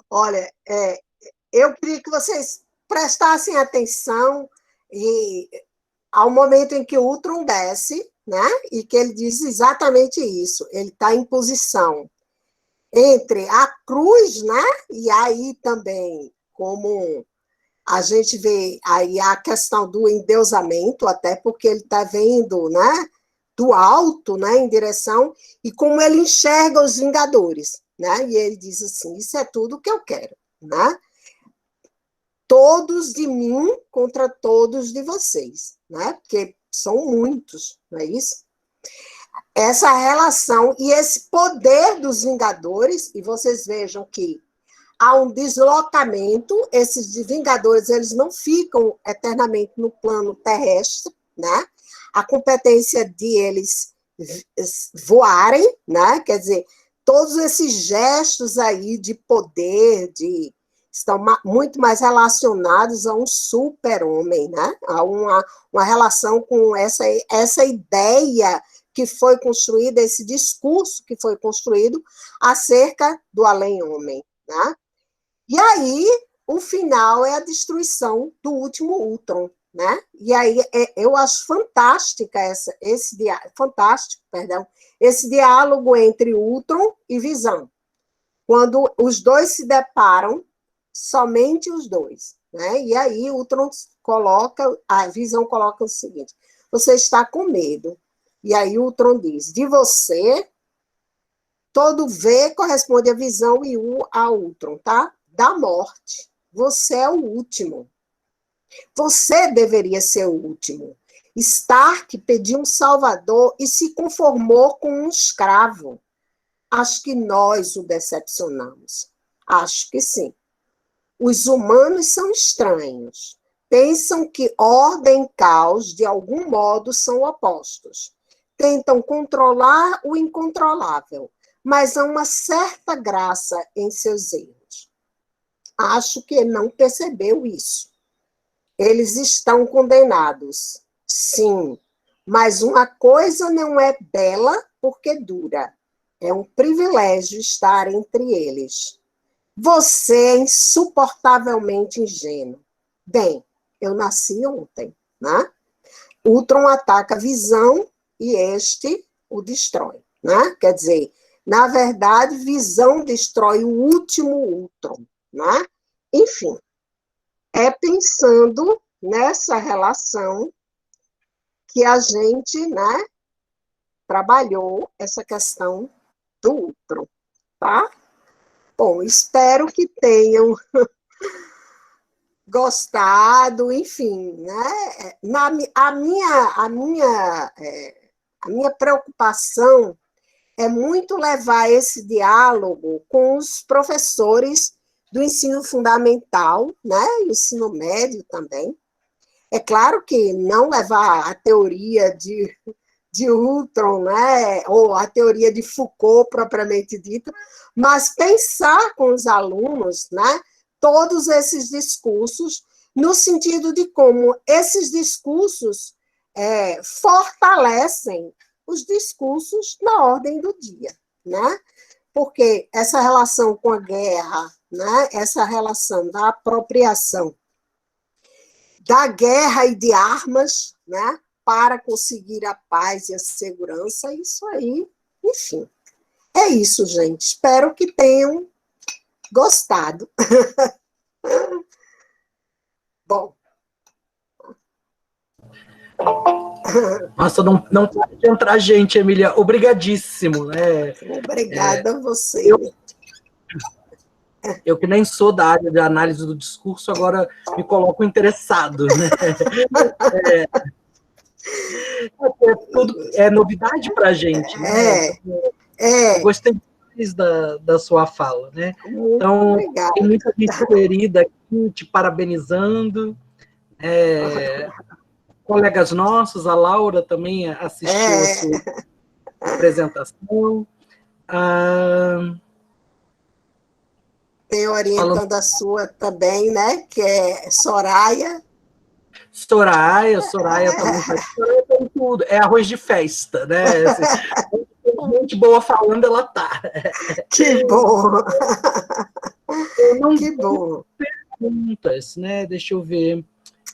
olha, eu queria que vocês prestassem atenção e, ao momento em que o Ultron desce, né? E que ele diz exatamente isso. Ele está em posição entre a cruz, né? E aí também, como a gente vê aí a questão do endeusamento, até porque ele está vendo, né? Do alto, né? Em direção, e como ele enxerga os Vingadores, né? E ele diz assim: isso é tudo que eu quero, né? Todos de mim contra todos de vocês, né? Porque são muitos, não é isso? Essa relação e esse poder dos Vingadores, e vocês vejam que há um deslocamento, esses Vingadores, eles não ficam eternamente no plano terrestre, né? A competência de eles voarem, né? Quer dizer, todos esses gestos aí de poder, estão muito mais relacionados a um super-homem, né? A uma relação com essa ideia que foi construída, esse discurso que foi construído acerca do além-homem, né? E aí, o final é a destruição do último Ultron, né? E aí, eu acho esse diálogo entre Ultron e Visão, quando os dois se deparam, somente os dois, né? E aí, Ultron a Visão coloca o seguinte: você está com medo. E aí, Ultron diz: de você, todo V corresponde à Visão e U a Ultron, tá? Da morte. Você é o último. Você deveria ser o último. Stark pediu um salvador e se conformou com um escravo. Acho que nós o decepcionamos. Acho que sim. Os humanos são estranhos. Pensam que ordem e caos, de algum modo, são opostos. Tentam controlar o incontrolável, mas há uma certa graça em seus erros. Acho que não percebeu isso. Eles estão condenados, sim, mas uma coisa não é bela porque dura. É um privilégio estar entre eles. Você é insuportavelmente ingênuo. Bem, eu nasci ontem, né? Ultron ataca a Visão e este o destrói, né? Quer dizer, na verdade, Visão destrói o último Ultron, né? Enfim, é pensando nessa relação que a gente, né, trabalhou essa questão do Ultron, tá? Bom, espero que tenham gostado, enfim, né? A minha preocupação é muito levar esse diálogo com os professores do ensino fundamental, né? E ensino médio também. É claro que não levar a teoria de Ultron, né? Ou a teoria de Foucault, propriamente dita, mas pensar com os alunos, né? Todos esses discursos, no sentido de como esses discursos fortalecem os discursos na ordem do dia, né? Porque essa relação com a guerra, né? Essa relação da apropriação da guerra e de armas, né? Para conseguir a paz e a segurança, isso aí, enfim. É isso, gente. Espero que tenham gostado. Bom. Nossa, não pode entrar gente, Emília. Obrigadíssimo. Né? Obrigada a você. Eu que nem sou da área de análise do discurso, agora me coloco interessado. Né? Tudo é novidade para a gente. Né? Eu gostei mais da sua fala. Né? Então, obrigada. Tem muita gente querida aqui te parabenizando. Colegas nossos, a Laura também assistiu a sua apresentação. Tem orientando a sua também, né? Que é Soraya. Soraya também faz. Soraya tem tudo. É arroz de festa, né? Assim, gente boa falando, ela tá. Que bom! Que bom! perguntas, né? Deixa eu ver.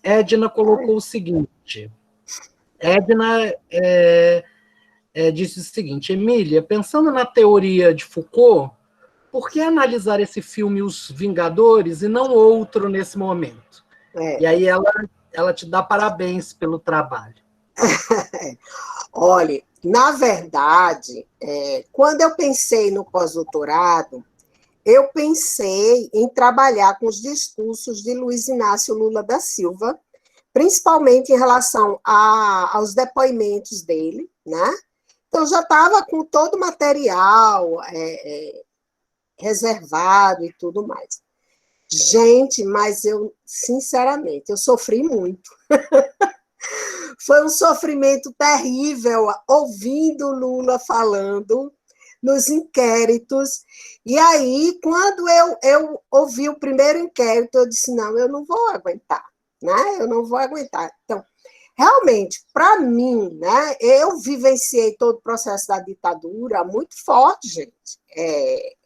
Edna colocou o seguinte. Edna disse o seguinte: Emília, pensando na teoria de Foucault, por que analisar esse filme Os Vingadores e não outro nesse momento? E aí ela te dá parabéns pelo trabalho. Olha, na verdade, quando eu pensei no pós-doutorado, eu pensei em trabalhar com os discursos de Luiz Inácio Lula da Silva, principalmente em relação aos depoimentos dele, né? Então, eu já estava com todo o material reservado e tudo mais. Gente, mas eu, sinceramente, eu sofri muito. Foi um sofrimento terrível ouvindo Lula falando nos inquéritos. E aí, quando eu ouvi o primeiro inquérito, eu disse, não, eu não vou aguentar, né? Eu não vou aguentar. Então, realmente, para mim, né, eu vivenciei todo o processo da ditadura muito forte, gente.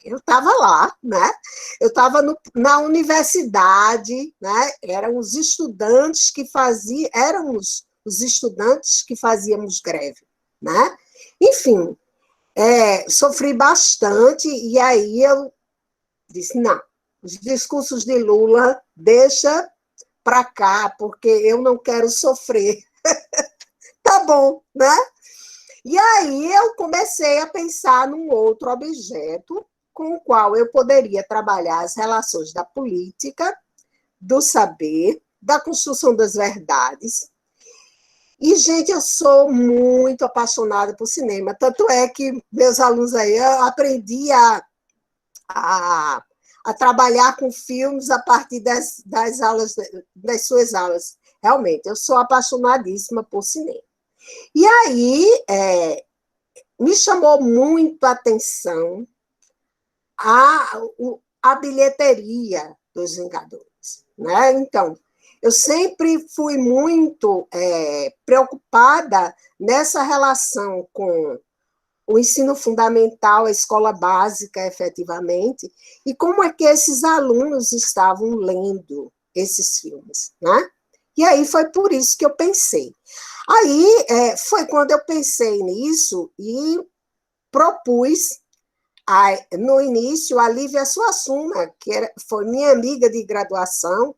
Eu estava lá, né? Eu estava na universidade, né? Eram os estudantes que faziam, éramos os estudantes que fazíamos greve, né? Enfim, sofri bastante, e aí eu disse, não, os discursos de Lula, deixa para cá, porque eu não quero sofrer. Tá bom, né? E aí eu comecei a pensar num outro objeto com o qual eu poderia trabalhar as relações da política, do saber, da construção das verdades. E, gente, eu sou muito apaixonada por cinema, tanto é que meus alunos aí, eu aprendi a trabalhar com filmes a partir das aulas, das suas aulas. Realmente, eu sou apaixonadíssima por cinema. E aí, me chamou muito a atenção a bilheteria dos Vingadores, né? Então, eu sempre fui muito preocupada nessa relação com o ensino fundamental, a escola básica, efetivamente, e como é que esses alunos estavam lendo esses filmes, né? E aí foi por isso que eu pensei. Aí foi quando eu pensei nisso e propus, no início, a Lívia Suassuna, que foi minha amiga de graduação,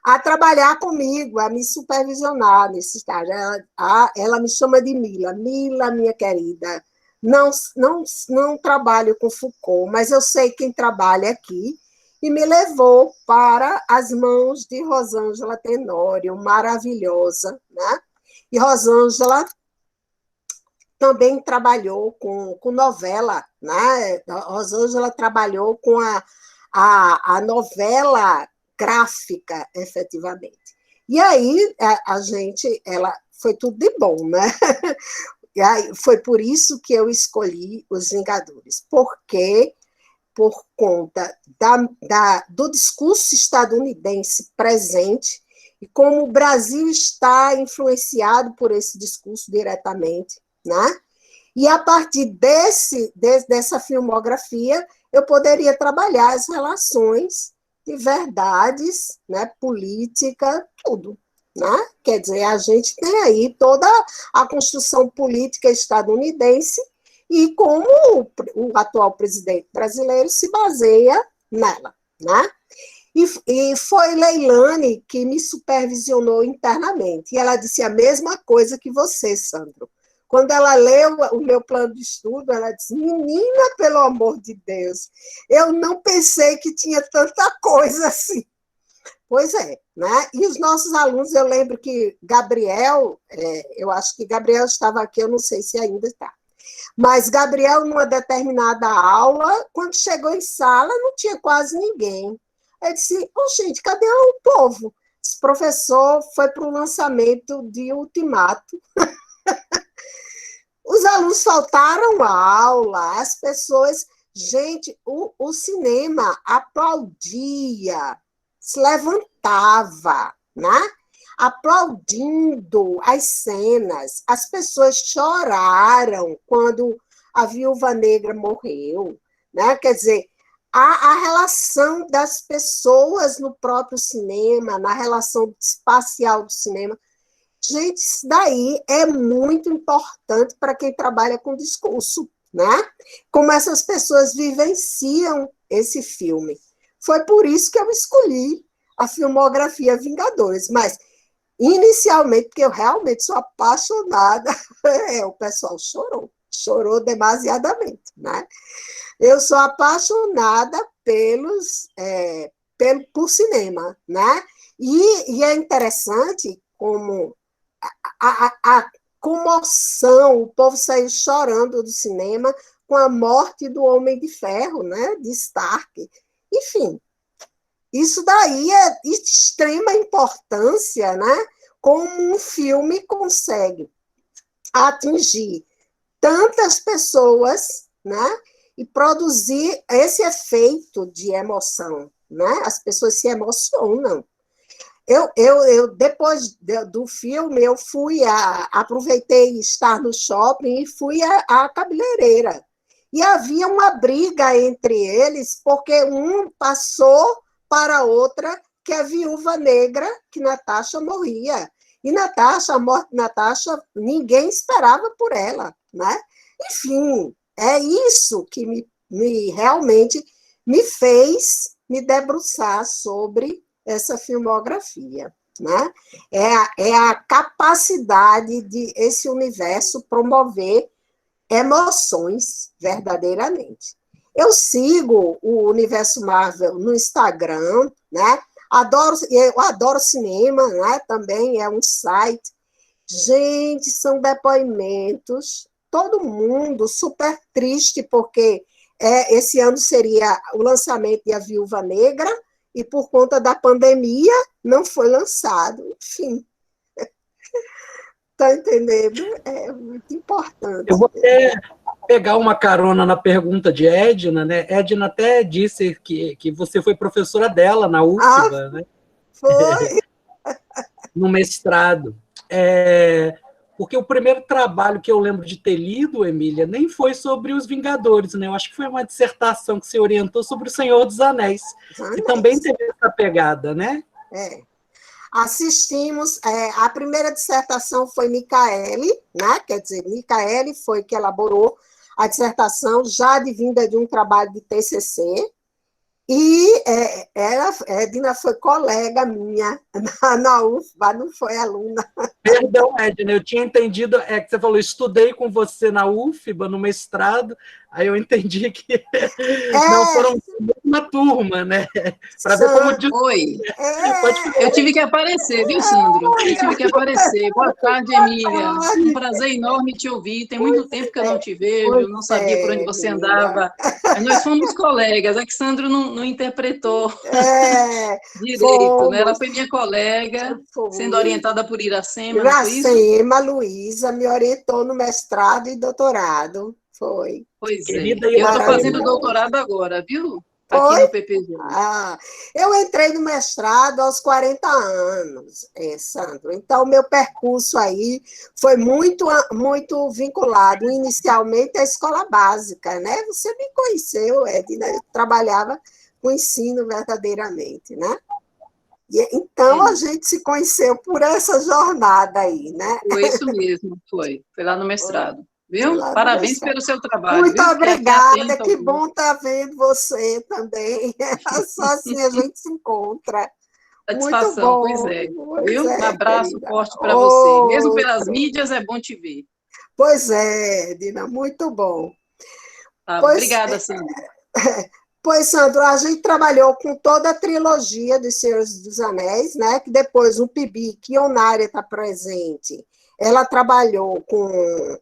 a trabalhar comigo, a me supervisionar nesse estágio. Ela me chama de Mila. Mila, minha querida, não trabalho com Foucault, mas eu sei quem trabalha aqui, e me levou para as mãos de Rosângela Tenório, maravilhosa, né? E Rosângela também trabalhou com novela, né? Rosângela trabalhou com a novela gráfica, efetivamente. E aí a gente, foi tudo de bom, né? E aí, foi por isso que eu escolhi Os Vingadores, porque por conta do discurso estadunidense presente e como o Brasil está influenciado por esse discurso diretamente, né? E a partir dessa filmografia, eu poderia trabalhar as relações de verdades, né, política, tudo. Né? Quer dizer, a gente tem aí toda a construção política estadunidense e como o atual presidente brasileiro se baseia nela. Né? E foi Leilane que me supervisionou internamente. E ela disse a mesma coisa que você, Sandro. Quando ela leu o meu plano de estudo, ela disse, menina, pelo amor de Deus, eu não pensei que tinha tanta coisa assim. Pois é, né? E os nossos alunos, eu lembro que Gabriel, eu acho que Gabriel estava aqui, eu não sei se ainda está, mas Gabriel, numa determinada aula, quando chegou em sala, não tinha quase ninguém. Eu disse, gente, cadê o povo? Esse professor foi para o lançamento de Ultimato. Os alunos faltaram a aula, as pessoas... Gente, o cinema aplaudia, se levantava, né? Aplaudindo as cenas. As pessoas choraram quando a Viúva Negra morreu, né? Quer dizer, a relação das pessoas no próprio cinema, na relação espacial do cinema. Gente, isso daí é muito importante para quem trabalha com discurso, né? Como essas pessoas vivenciam esse filme. Foi por isso que eu escolhi a filmografia Vingadores, mas inicialmente, porque eu realmente sou apaixonada, o pessoal chorou demasiadamente, né? Eu sou apaixonada por cinema, né? E é interessante como a comoção, o povo saiu chorando do cinema com a morte do Homem de Ferro, né? De Stark. Enfim, isso daí é de extrema importância, né? Como um filme consegue atingir tantas pessoas, né? E produzir esse efeito de emoção, né? As pessoas se emocionam. Depois do filme, eu aproveitei estar no shopping e fui à cabeleireira. E havia uma briga entre eles, porque um passou para a outra que a viúva negra, que Natasha morria. E a morte de Natasha, ninguém esperava por ela, né? Enfim, é isso que realmente me fez me debruçar sobre essa filmografia, né? É a capacidade de esse universo promover emoções verdadeiramente. Eu sigo o Universo Marvel no Instagram, né? Eu adoro cinema, né? Também é um site. Gente, são depoimentos, todo mundo super triste, porque esse ano seria o lançamento de A Viúva Negra, e por conta da pandemia não foi lançado. Enfim, está entendendo? É muito importante. Eu vou até pegar uma carona na pergunta de Edna, né? Edna até disse que você foi professora dela na UFBA, né? Foi? No mestrado. Porque o primeiro trabalho que eu lembro de ter lido, Emília, nem foi sobre os Vingadores, né? Eu acho que foi uma dissertação que se orientou sobre o Senhor dos Anéis, que também teve essa pegada, né? Assistimos, a primeira dissertação foi Micaele, né? Quer dizer, Micaele foi que elaborou a dissertação, já advinda de um trabalho de TCC, e Edna foi colega minha na UFBA, não foi aluna. Perdão, Edna, eu tinha entendido, que você falou, estudei com você na UFBA, no mestrado, aí eu entendi que não foram uma turma, né? Para ver como... Foi. Eu tive que aparecer, viu, Sandro? Eu tive que aparecer. Boa tarde, Emília. Um prazer enorme te ouvir. Tem muito tempo que eu não te vejo, não sabia por onde você andava. Mas nós fomos colegas, é que Sandro não interpretou direito, né? Ela foi minha colega, sendo orientada por Iracema, não foi isso? Iracema, Luísa, me orientou no mestrado e doutorado. Foi. Pois é. Eu estou fazendo doutorado agora, viu? Aqui no PPG. Eu entrei no mestrado aos 40 anos, Sandro. Então, meu percurso aí foi muito, muito vinculado inicialmente à escola básica, né? Você me conheceu, Edna, eu trabalhava com ensino verdadeiramente, né? Então, a gente se conheceu por essa jornada aí, né? Foi isso mesmo, foi lá no mestrado. Viu? Parabéns pelo seu trabalho. Muito obrigada, que bom estar vendo você também. Só assim a gente se encontra. Satisfação, pois é. Viu? Um abraço forte para você. Mesmo pelas mídias, é bom te ver. Pois é, Dina, muito bom. Obrigada, Sandra. Pois, Sandro, a gente trabalhou com toda a trilogia dos Senhores dos Anéis, né? Que depois o Pibi, que Ionária está presente, ela trabalhou com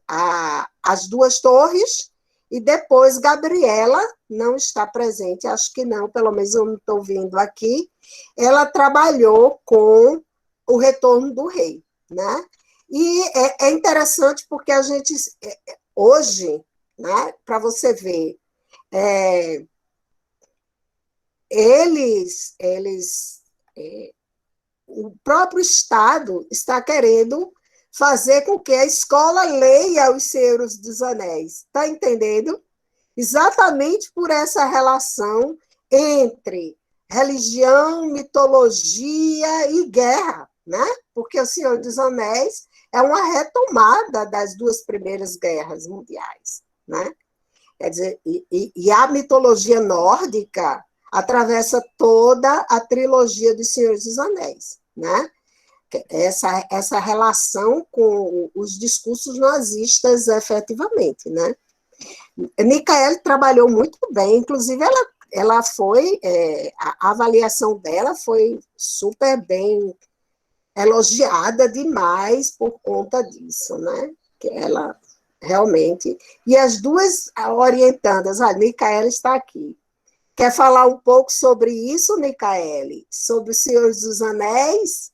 as Duas Torres, e depois Gabriela não está presente, acho que não, pelo menos eu não estou vendo aqui, ela trabalhou com o Retorno do Rei, né? E é interessante porque a gente, hoje, né, para você ver, o próprio Estado está querendo fazer com que a escola leia Os Senhores dos Anéis. Está entendendo? exatamente por essa relação entre religião, mitologia e guerra, né? Porque O Senhor dos Anéis é uma retomada das duas primeiras guerras mundiais, né? Quer dizer, e a mitologia nórdica atravessa toda a trilogia dos Senhores dos Anéis, né? Essa relação com os discursos nazistas, efetivamente, né? Micaele trabalhou muito bem, inclusive ela foi, a avaliação dela foi super bem elogiada demais por conta disso, né? Que ela realmente... E as duas orientandas, a Micaele está aqui. Quer falar um pouco sobre isso, Micaele? Sobre o Senhor dos Anéis?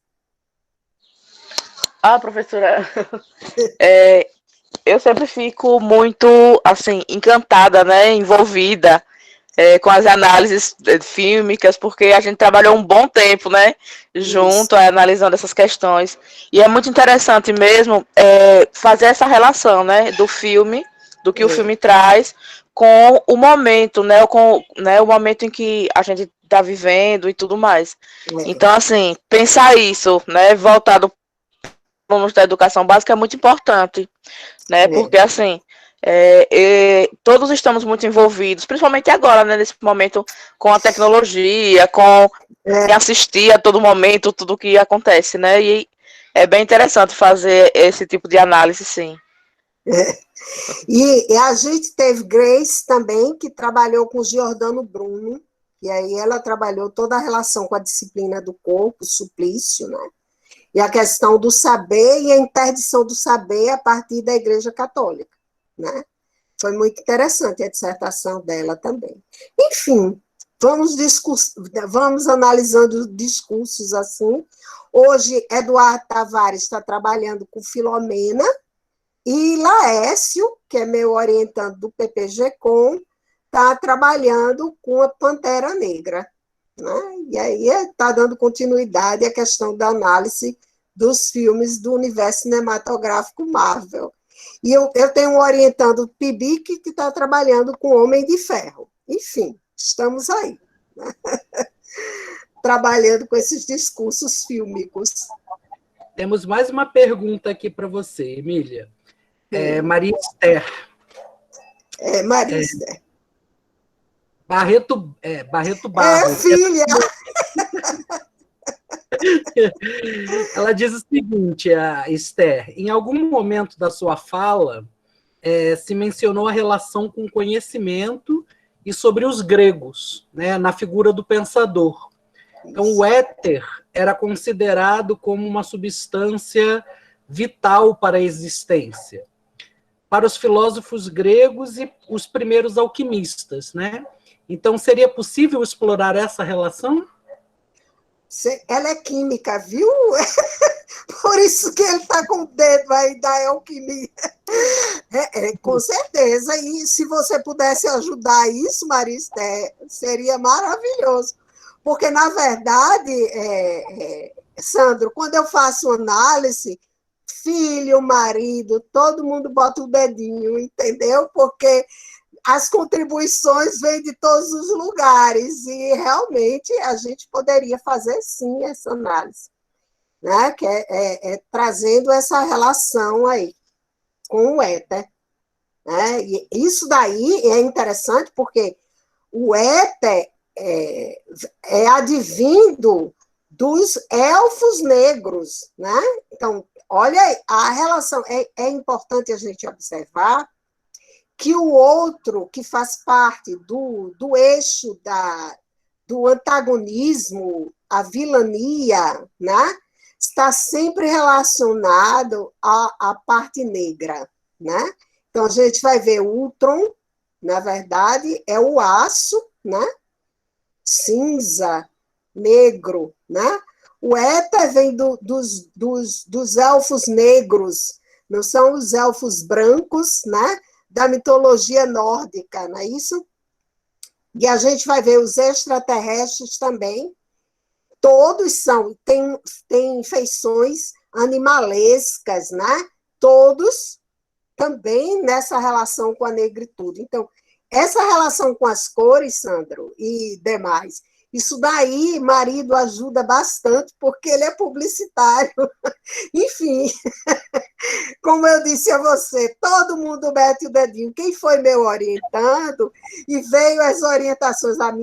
Professora, eu sempre fico muito, assim, encantada, né, envolvida com as análises fílmicas, porque a gente trabalhou um bom tempo, né, junto, analisando essas questões. E é muito interessante mesmo fazer essa relação, né, do filme, do que o filme traz, com o momento, né, o momento em que a gente está vivendo e tudo mais. Então, assim, pensar isso, né, voltado alunos da educação básica é muito importante, né? Porque, assim, todos estamos muito envolvidos, principalmente agora, né? Nesse momento, com a tecnologia, com assistir a todo momento tudo que acontece, né? E é bem interessante fazer esse tipo de análise, sim. E a gente teve Grace também, que trabalhou com Giordano Bruno, e aí ela trabalhou toda a relação com a disciplina do corpo, o suplício, né? E a questão do saber e a interdição do saber a partir da Igreja Católica, né? Foi muito interessante a dissertação dela também. Enfim, vamos analisando discursos assim. Hoje, Eduardo Tavares está trabalhando com Filomena, e Laércio, que é meu orientando do PPG-Com, está trabalhando com a Pantera Negra, né? E aí está dando continuidade à questão da análise dos filmes do universo cinematográfico Marvel. E eu tenho orientando o Pibic, que está trabalhando com Homem de Ferro. Enfim, estamos aí, né? Trabalhando com esses discursos fílmicos. Temos mais uma pergunta aqui para você, Emília. Maria Esther. Maria Esther. Barreto Barros. Filha! Ela diz o seguinte, a Esther, em algum momento da sua fala, se mencionou a relação com o conhecimento e sobre os gregos, né, na figura do pensador. Então, o éter era considerado como uma substância vital para a existência. Para os filósofos gregos e os primeiros alquimistas, né? Então, seria possível explorar essa relação? Ela é química, viu? Por isso que ele está com o dedo aí da alquimia. Com certeza. E se você pudesse ajudar isso, Marista, seria maravilhoso. Porque, na verdade, Sandro, quando eu faço análise, filho, marido, todo mundo bota o dedinho, entendeu? Porque as contribuições vêm de todos os lugares e realmente a gente poderia fazer sim essa análise, né? Que trazendo essa relação aí com o éter, né? E isso daí é interessante porque o éter é advindo dos elfos negros, né? Então, olha a relação, é importante a gente observar que o outro, que faz parte do eixo do antagonismo, a vilania, né, está sempre relacionado à parte negra, né? Então, a gente vai ver o Ultron, na verdade, é o aço, né? Cinza, negro, né? O éter vem dos elfos negros, não são os elfos brancos, né? Da mitologia nórdica, não é isso? E a gente vai ver os extraterrestres também, todos têm feições animalescas, né? Todos também nessa relação com a negritude. Então, essa relação com as cores, Sandro, e demais, isso daí, marido ajuda bastante, porque ele é publicitário. Enfim, como eu disse a você, todo mundo mete o dedinho. Quem foi meu orientando e veio as orientações na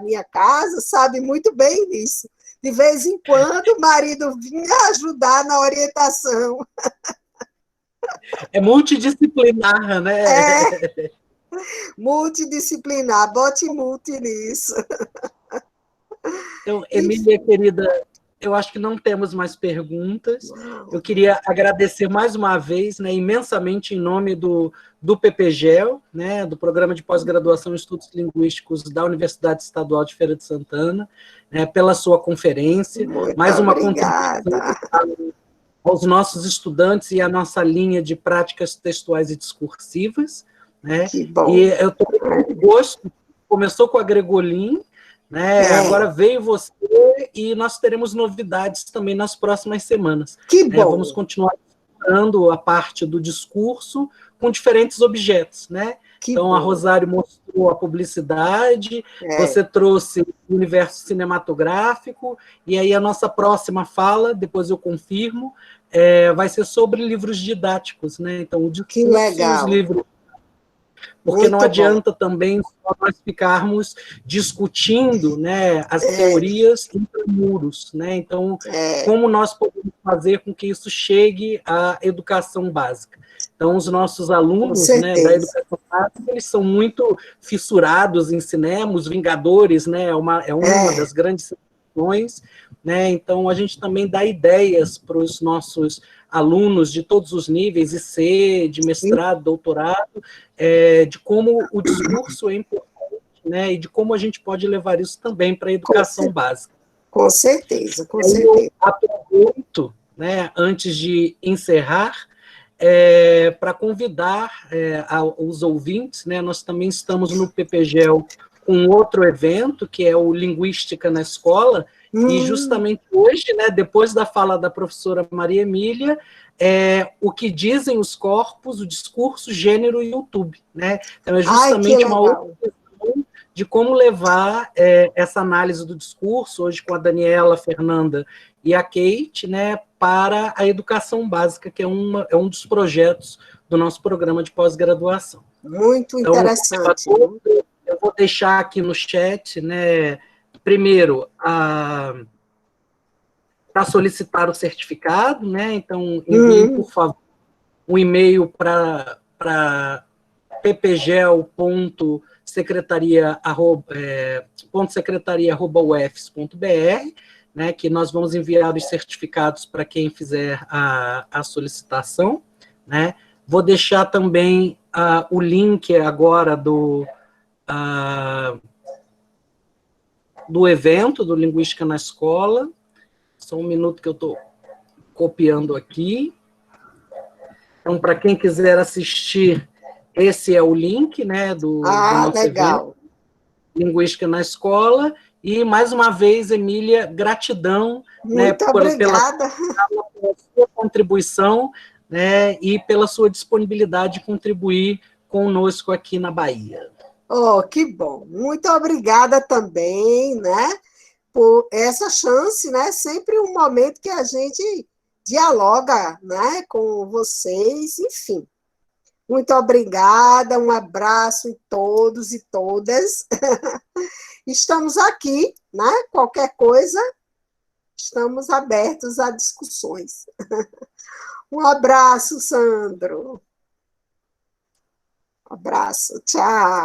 minha casa, sabe muito bem disso. De vez em quando, o marido vinha ajudar na orientação. É multidisciplinar, né? É multidisciplinar, bote multi nisso. Então, Emília, querida, eu acho que não temos mais perguntas. Eu queria agradecer mais uma vez, né, imensamente em nome do PPGEL, né, do Programa de Pós-Graduação em Estudos Linguísticos da Universidade Estadual de Feira de Santana, né, pela sua conferência. Muito mais uma obrigada. contribuição aos nossos estudantes e à nossa linha de práticas textuais e discursivas. Né? Que bom. E eu estou com muito gosto. Começou com a Gregolin, né? Agora veio você e nós teremos novidades também nas próximas semanas. Que bom. Vamos continuar estudando a parte do discurso com diferentes objetos, né? Então, bom. A Rosário mostrou a publicidade, você trouxe o universo cinematográfico, e aí a nossa próxima fala, depois eu confirmo, vai ser sobre livros didáticos, né? Então, o discurso que legal. E os livros. Porque muito não adianta também só nós ficarmos discutindo, né, as teorias entre muros, né? Então, como nós podemos fazer com que isso chegue à educação básica? Então, os nossos alunos, né, da educação básica, eles são muito fissurados em cinema, os Vingadores, né, é uma das grandes questões, né? Então, a gente também dá ideias para os nossos alunos de todos os níveis, IC, de mestrado, doutorado, de como o discurso é importante, né, e de como a gente pode levar isso também para a educação básica. Com certeza, com certeza. Eu aproveito, né, antes de encerrar, para convidar os ouvintes, né, nós também estamos no PPGEL com outro evento, que é o Linguística na Escola, e justamente hoje, né, depois da fala da professora Maria Emília, o que dizem os corpos, o discurso, gênero e YouTube. Né? Então, é justamente uma outra questão de como levar essa análise do discurso, hoje com a Daniela, a Fernanda e a Kate, né, para a educação básica, que é um dos projetos do nosso programa de pós-graduação. Muito interessante. Então, eu vou deixar aqui no chat, né, primeiro, para solicitar o certificado, né? Então, enviem, por favor, um e-mail para ppgel.secretaria@ufs.br, né, que nós vamos enviar os certificados para quem fizer a solicitação. Né? Vou deixar também o link agora do evento, do Linguística na Escola. Só um minuto que eu estou copiando aqui. Então, para quem quiser assistir, esse é o link, né, do nosso legal. evento, Linguística na Escola. E, mais uma vez, Emília, gratidão, muito obrigada. Pela sua contribuição, né, e pela sua disponibilidade de contribuir conosco aqui na Bahia. Oh, que bom. Muito obrigada também, né, por essa chance, né, sempre um momento que a gente dialoga, né, com vocês, enfim. Muito obrigada, um abraço em todos e todas. Estamos aqui, né, qualquer coisa, estamos abertos a discussões. Um abraço, Sandro. Um abraço, tchau.